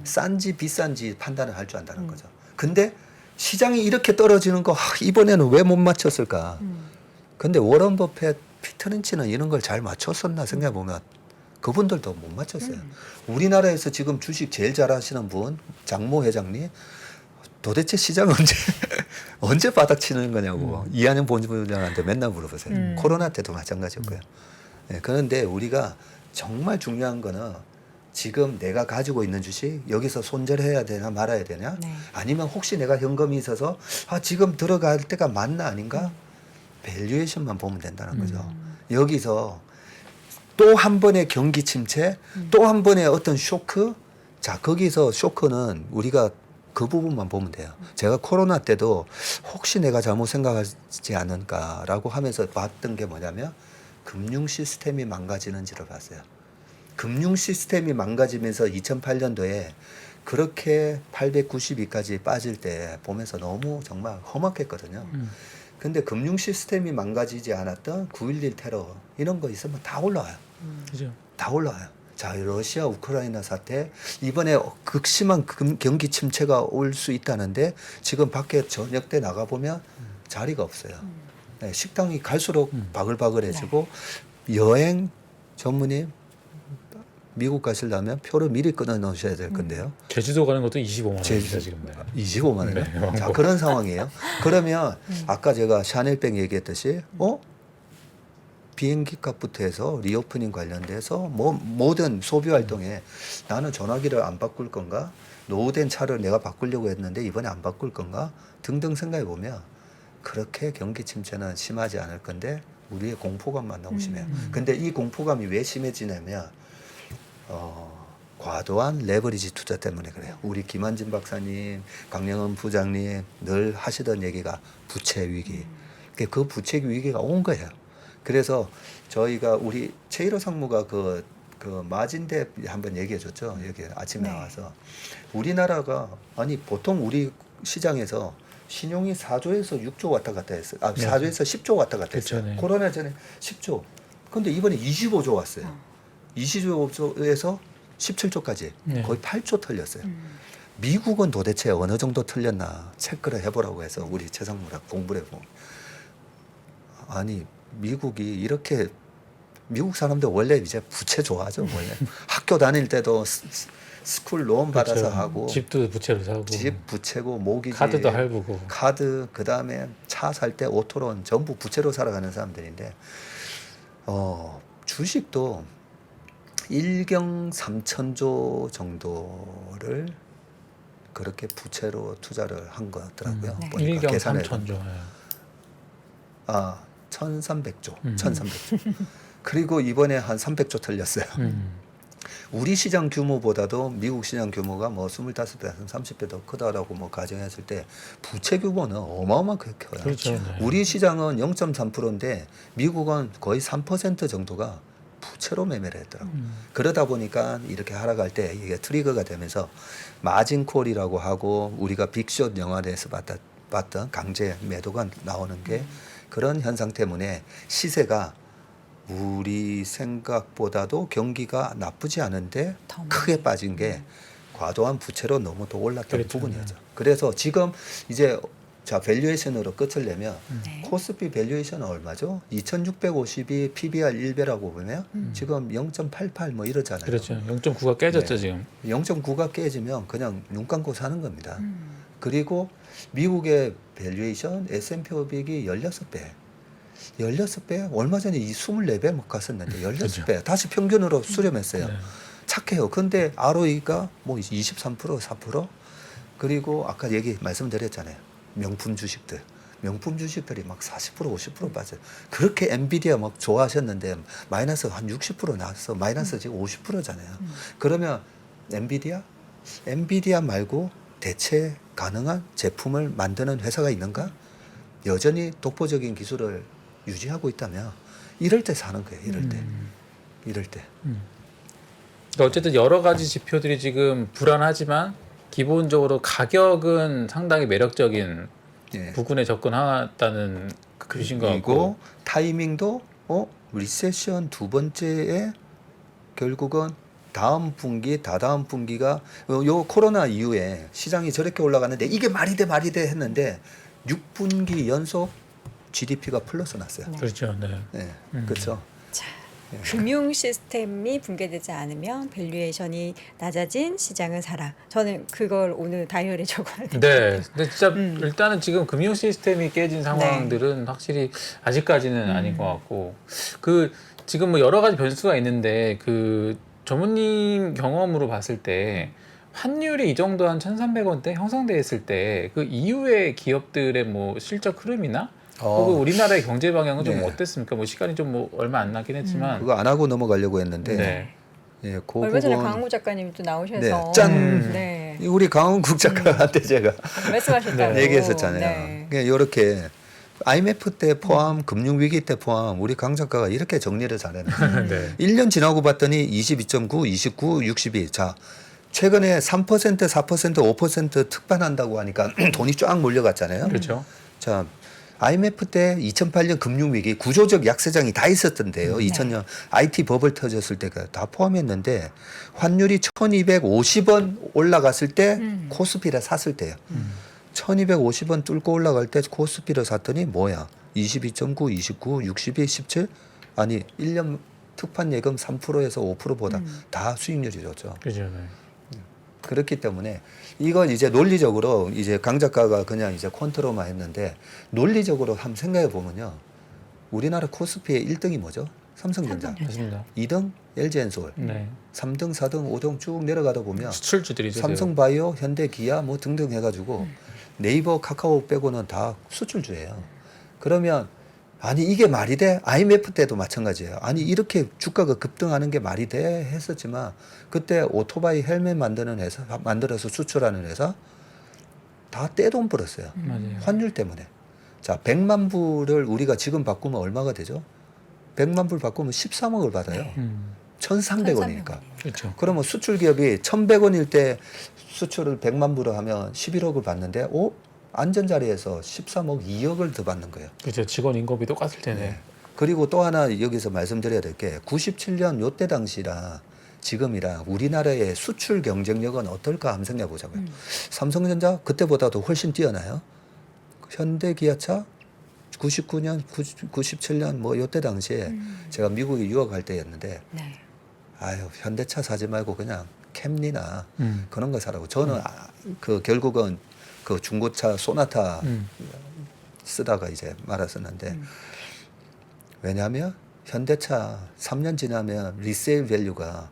S3: 싼지 비싼지 판단을 할 줄 안다는 거죠. 근데 시장이 이렇게 떨어지는 거 이번에는 왜 못 맞췄을까? 근데 워런 버핏, 피터 린치는 이런 걸 잘 맞췄었나 생각해보면 그분들도 못 맞췄어요. 우리나라에서 지금 주식 제일 잘하시는 분, 장모 회장님, 도대체 시장 언제 바닥치는 거냐고 이한영 본부장한테 맨날 물어보세요. 코로나 때도 마찬가지였고요. 네, 그런데 우리가 정말 중요한 거는 지금 내가 가지고 있는 주식 여기서 손절해야 되나 말아야 되냐?
S2: 네.
S3: 아니면 혹시 내가 현금이 있어서 지금 들어갈 때가 맞나 아닌가? 밸류에이션만 보면 된다는 거죠. 여기서 또 한 번의 경기 침체, 또 한 번의 어떤 쇼크. 자, 거기서 쇼크는 우리가 그 부분만 보면 돼요. 제가 코로나 때도 혹시 내가 잘못 생각하지 않을까라고 하면서 봤던 게 뭐냐면 금융 시스템이 망가지는지를 봤어요. 금융 시스템이 망가지면서 2008년도에 그렇게 892까지 빠질 때 보면서 너무 정말 험악했거든요. 근데 금융 시스템이 망가지지 않았던 9.11 테러 이런 거 있으면 다 올라와요.
S4: 그죠.
S3: 다 올라와요. 자, 러시아 우크라이나 사태 이번에 극심한 경기 침체가 올 수 있다는데 지금 밖에 저녁 때 나가 보면 자리가 없어요. 네, 식당이 갈수록 바글바글해지고 여행 전문님 미국 가시려면 표를 미리 끊어 놓으셔야 될 건데요.
S4: 제주도 가는 것도 25만 원입니다
S3: 제주도.
S4: 지금. 네.
S3: 25만 원.
S4: 네.
S3: 자, 그런 상황이에요. 그러면 아까 제가 샤넬백 얘기했듯이 비행기 값부터 해서 리오프닝 관련돼서 뭐 모든 소비 활동에 나는 전화기를 안 바꿀 건가? 노후된 차를 내가 바꾸려고 했는데 이번에 안 바꿀 건가? 등등 생각해 보면 그렇게 경기 침체는 심하지 않을 건데 우리의 공포감만 너무 심해요. 근데 이 공포감이 왜 심해지냐면 과도한 레버리지 투자 때문에 그래요. 우리 김한진 박사님, 강영은 부장님 늘 하시던 얘기가 부채 위기. 그 부채 위기가 온 거예요. 그래서 저희가 우리 최일호 상무가 그 마진대 한번 얘기해 줬죠. 여기 아침에
S2: 네.
S3: 나와서 우리나라가 아니 보통 우리 시장에서 신용이 4조에서 6조 왔다 갔다 했어요. 아,
S4: 네.
S3: 4조에서 10조 왔다 갔다
S4: 그쵸,
S3: 했어요.
S4: 네.
S3: 코로나 전에 10조. 근데 이번에 25조 왔어요. 25조에서 17조까지
S4: 네.
S3: 거의 8조 털렸어요. 미국은 도대체 어느 정도 틀렸나 체크를 해보라고 해서 우리 재상무학 공부를 해보면 아니 미국이 이렇게 미국 사람들 원래 이제 부채 좋아하죠 원래 학교 다닐 때도 스쿨 론 받아서
S4: 그렇죠.
S3: 하고
S4: 집도 부채로 사고
S3: 집 부채고 모기지
S4: 카드도 할부고
S3: 카드 그다음에 차 살 때 오토론 전부 부채로 살아가는 사람들인데 주식도 1경 3천조 정도를 그렇게 부채로 투자를 한 거더라고요.
S2: 네.
S3: 보니까
S4: 1경
S3: 계산해
S4: 3천조.
S3: 아, 1,300조. 1,300조. 그리고 이번에 한 300조 털렸어요. 우리 시장 규모보다도 미국 시장 규모가 뭐 25배, 30배 더 크다라고 뭐 가정했을 때 부채 규모는 어마어마하게 커요.
S4: 그렇죠. 네.
S3: 우리 시장은 0.3%인데 미국은 거의 3% 정도가 부채로 매매를 했더라고요. 그러다 보니까 이렇게 하락할 때 이게 트리거가 되면서 마진콜이라고 하고 우리가 빅숏 영화에서 봤던 강제 매도가 나오는 게 그런 현상 때문에 시세가 우리 생각보다도 경기가 나쁘지 않은데
S2: 더
S3: 크게 빠진 게 과도한 부채로 너무 더 올랐던
S4: 그렇죠.
S3: 부분이었죠. 그래서 지금 이제 자 밸류에이션으로 끝을 내면
S2: 네.
S3: 코스피 밸류에이션은 얼마죠? 2,650이 PBR 1배라고 보면 지금 0.88 뭐 이러잖아요.
S4: 그렇죠. 0.9가 깨졌죠
S3: 네.
S4: 지금.
S3: 0.9가 깨지면 그냥 눈 감고 사는 겁니다. 그리고 미국의 밸류에이션 S&P 500이 16배. 16배? 얼마 전에 이 24배 막 갔었는데 16배. 다시 평균으로 수렴했어요.
S4: 네.
S3: 착해요. 근데 ROE가 뭐 23%, 4%? 그리고 아까 말씀드렸잖아요. 명품 주식들. 명품 주식들이 막 40%, 50% 빠져요. 그렇게 엔비디아 막 좋아하셨는데 마이너스 한 60% 나왔어. 마이너스 지금 50%잖아요. 그러면 엔비디아 말고 대체 가능한 제품을 만드는 회사가 있는가? 여전히 독보적인 기술을 유지하고 있다면 이럴 때 사는 거예요. 이럴 때. 이럴 때.
S4: 그러니까 어쨌든 여러 가지 지표들이 지금 불안하지만 기본적으로 가격은 상당히 매력적인
S3: 예.
S4: 부근에 접근하다는 그신 것 같고.
S3: 그리고 타이밍도 리세션 두 번째에 결국은 다음 분기, 다다음 분기가 요 코로나 이후에 시장이 저렇게 올라갔는데 이게 말이 돼 했는데 6분기 연속 GDP가 플러스 났어요.
S2: 네.
S4: 그렇죠. 네.
S3: 네, 그렇죠.
S2: 자, 금융 시스템이 붕괴되지 않으면 밸류에이션이 낮아진 시장은 사라. 저는 그걸 오늘 다이어리에 적어야 돼요.
S4: 네. 근데 진짜 일단은 지금 금융 시스템이 깨진 상황들은 확실히 아직까지는 아닌 것 같고 그 지금 뭐 여러 가지 변수가 있는데 그 전무님 경험으로 봤을 때 환율이 이 정도 한 1,300원대 형성돼 있을 때 그 이후의 기업들의 뭐 실적 흐름이나 혹은 우리나라의 경제 방향은 좀
S3: 네.
S4: 어땠습니까? 뭐 시간이 좀 뭐 얼마 안 나긴 했지만
S3: 그거 안 하고 넘어가려고 했는데
S4: 네.
S3: 예, 그
S2: 얼마 전에
S3: 부분
S2: 강한구 작가님 또 나오셔서
S3: 네, 짠!
S2: 네.
S3: 우리 강원국 작가한테 제가
S2: 말씀하셨다고
S4: 네.
S3: 얘기했었잖아요.
S2: 네.
S3: 그러니까 이렇게 IMF 때 포함, 금융위기 때 포함 우리 강 작가가 이렇게 정리를 잘했는데
S4: 네.
S3: 1년 지나고 봤더니 22.9, 29, 62. 자, 최근에 3%, 4%, 5% 특반한다고 하니까 돈이 쫙 몰려갔잖아요.
S4: 그렇죠.
S3: 자, IMF 때 2008년 금융위기 구조적 약세장이 다 있었던데요. 2000년 IT 버블 터졌을 때가 다 포함했는데 환율이 1250원 올라갔을 때 코스피를 샀을 때요. 1250원 뚫고 올라갈 때 코스피를 샀더니 뭐야? 22.9, 29, 62, 17? 아니 1년 특판 예금 3%에서 5%보다 다 수익률이 좋죠.
S4: 그죠. 네.
S3: 그렇기 때문에 이건 이제 논리적으로 이제 강 작가가 그냥 이제 콘트로만 했는데 논리적으로 한번 생각해 보면요. 우리나라 코스피의 1등이 뭐죠? 삼성전자.
S4: 맞습니다.
S3: 2등 LG엔솔.
S4: 네.
S3: 3등, 4등, 5등 쭉 내려가다 보면
S4: 수출주들이죠.
S3: 삼성바이오, 현대기아 뭐 등등 해가지고 네이버, 카카오 빼고는 다 수출주예요. 그러면 아니 이게 말이 돼? IMF 때도 마찬가지예요. 아니 이렇게 주가가 급등하는 게 말이 돼? 했었지만 그때 오토바이 헬멧 만드는 회사 만들어서 수출하는 회사 다 떼돈 벌었어요.
S4: 맞아요.
S3: 환율 때문에. 자, 100만 불을 우리가 지금 바꾸면 얼마가 되죠? 100만 불 바꾸면 13억을 받아요. 1,300원이니까.
S4: 그렇죠.
S3: 그러면 수출 기업이 1,100원일 때 수출을 100만 불을 하면 11억을 받는데 안전 자리에서 13억 2억을 더 받는 거예요.
S4: 그죠. 직원 임금이 똑같을 테네.
S3: 네. 그리고 또 하나 여기서 말씀드려야 될 게 97년 요때 당시랑 지금이랑 우리나라의 수출 경쟁력은 어떨까 한번 생각해 보자고요. 삼성전자 그때보다도 훨씬 뛰어나요. 현대 기아차 99년, 97년 뭐 요때 당시에 제가 미국에 유학할 때였는데
S2: 네.
S3: 아유 현대차 사지 말고 그냥 캠리나 그런 거 사라고. 저는 그 결국은 그 중고차 소나타 쓰다가 이제 말았었는데 왜냐하면 현대차 3년 지나면 리세일 밸류가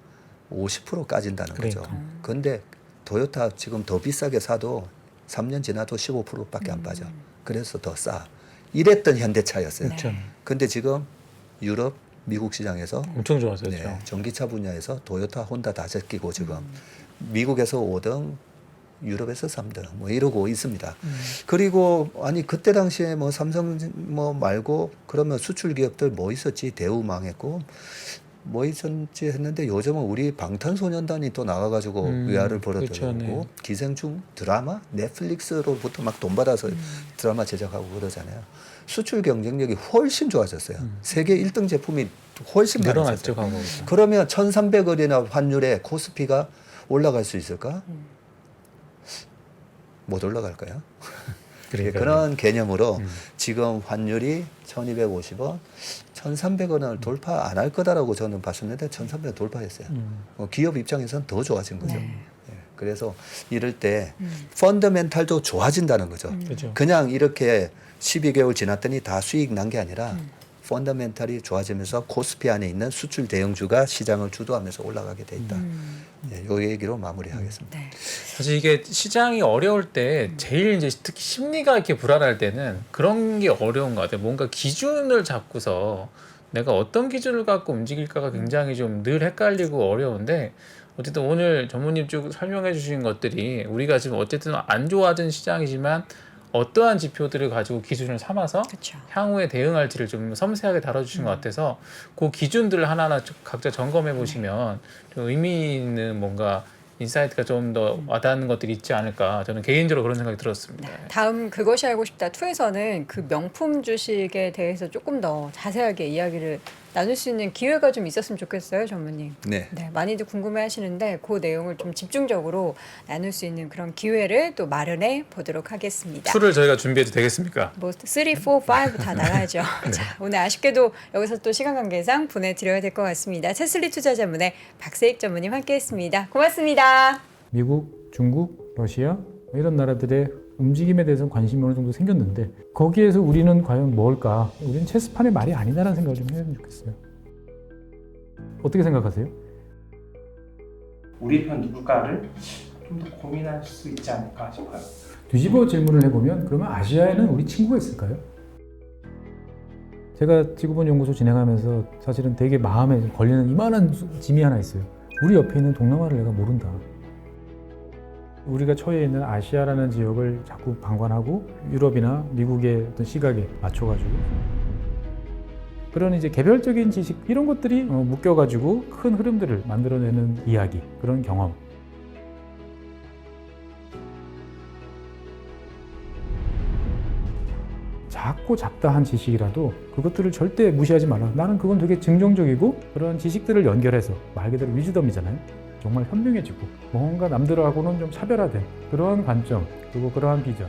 S3: 50% 까진다는 거죠.
S4: 그러니까.
S3: 그런데 토요타 지금 더 비싸게 사도 3년 지나도 15%밖에 안 빠져. 그래서 더 싸. 이랬던 현대차였어요.
S2: 네.
S3: 근데 지금 유럽, 미국 시장에서
S4: 엄청 좋았었죠.
S3: 네, 전기차 분야에서 토요타, 혼다 다 제끼고 지금 미국에서 5등, 유럽에서 3등 뭐 이러고 있습니다. 그리고 아니 그때 당시에 뭐 삼성 뭐 말고 그러면 수출 기업들 뭐 있었지? 대우 망했고 뭐 있었지 했는데 요즘은 우리 방탄소년단이 또 나와가지고 위아를
S4: 그렇죠,
S3: 벌어들고
S4: 네.
S3: 기생충 드라마 넷플릭스로부터 막 돈 받아서 드라마 제작하고 그러잖아요. 수출 경쟁력이 훨씬 좋아졌어요. 세계 1등 제품이 훨씬
S4: 늘어났죠,
S3: 많아졌어요.
S4: 과거보다.
S3: 그러면 1,300원이나 환율에 코스피가 올라갈 수 있을까? 못 올라갈까요?
S4: 그러니까요.
S3: 그런 개념으로 지금 환율이 1,250원, 1,300원을 돌파 안 할 거다라고 저는 봤었는데 1,300원 돌파했어요. 기업 입장에서는 더 좋아진 거죠.
S2: 네.
S3: 예, 그래서 이럴 때 펀더멘탈도 좋아진다는 거죠.
S4: 그죠.
S3: 그냥 이렇게 12개월 지났더니 다 수익 난 게 아니라 펀더멘탈이 좋아지면서 코스피 안에 있는 수출 대형주가 시장을 주도하면서 올라가게 돼 있다. 예, 요 얘기로 마무리하겠습니다.
S2: 네.
S4: 사실 이게 시장이 어려울 때 제일 이제 특히 심리가 이렇게 불안할 때는 그런 게 어려운 것 같아요. 뭔가 기준을 잡고서 내가 어떤 기준을 갖고 움직일까가 굉장히 좀 늘 헷갈리고 어려운데 어쨌든 오늘 전무님 쭉 설명해 주신 것들이 우리가 지금 어쨌든 안 좋아진 시장이지만 어떠한 지표들을 가지고 기준을 삼아서
S2: 그렇죠.
S4: 향후에 대응할지를 좀 섬세하게 다뤄주신 것 같아서 그 기준들을 하나하나 각자 점검해 보시면 좀 의미 있는 뭔가 인사이트가 좀 더 와닿는 것들이 있지 않을까 저는 개인적으로 그런 생각이 들었습니다.
S2: 다음 그것이 알고 싶다 2에서는 그 명품 주식에 대해서 조금 더 자세하게 이야기를 나눌 수 있는 기회가 좀 있었으면 좋겠어요, 전무님.
S3: 네.
S2: 네, 많이들 궁금해하시는데 그 내용을 좀 집중적으로 나눌 수 있는 그런 기회를 또 마련해 보도록 하겠습니다.
S4: 툴을 저희가 준비해도 되겠습니까?
S2: 뭐 3, 4, 5 다 나가야죠. 자, 오늘 아쉽게도 여기서 또 시간 관계상 보내드려야 될 것 같습니다. 채슬리 투자자문의 박세익 전무님 함께했습니다. 고맙습니다.
S5: 미국, 중국, 러시아 이런 나라들의 움직임에 대해서는 관심이 어느 정도 생겼는데 거기에서 우리는 과연 뭘까? 우리는 체스판의 말이 아니다라는 생각을 좀 해보면 좋겠어요. 어떻게 생각하세요?
S6: 우리 편 누굴까를 좀 더 고민할 수 있지 않을까 싶어요.
S5: 뒤집어 질문을 해보면 그러면 아시아에는 우리 친구가 있을까요? 제가 지구본 연구소 진행하면서 사실은 되게 마음에 걸리는 이만한 짐이 하나 있어요. 우리 옆에 있는 동남아를 내가 모른다. 우리가 처해 있는 아시아라는 지역을 자꾸 방관하고 유럽이나 미국의 어떤 시각에 맞춰가지고 그런 이제 개별적인 지식 이런 것들이 묶여가지고 큰 흐름들을 만들어내는 이야기, 그런 경험. 작고 잡다한 지식이라도 그것들을 절대 무시하지 말라. 나는 그건 되게 긍정적이고 그런 지식들을 연결해서 말 그대로 위즈덤이잖아요. 정말 현명해지고 뭔가 남들하고는 좀 차별화된 그러한 관점 그리고 그러한 비전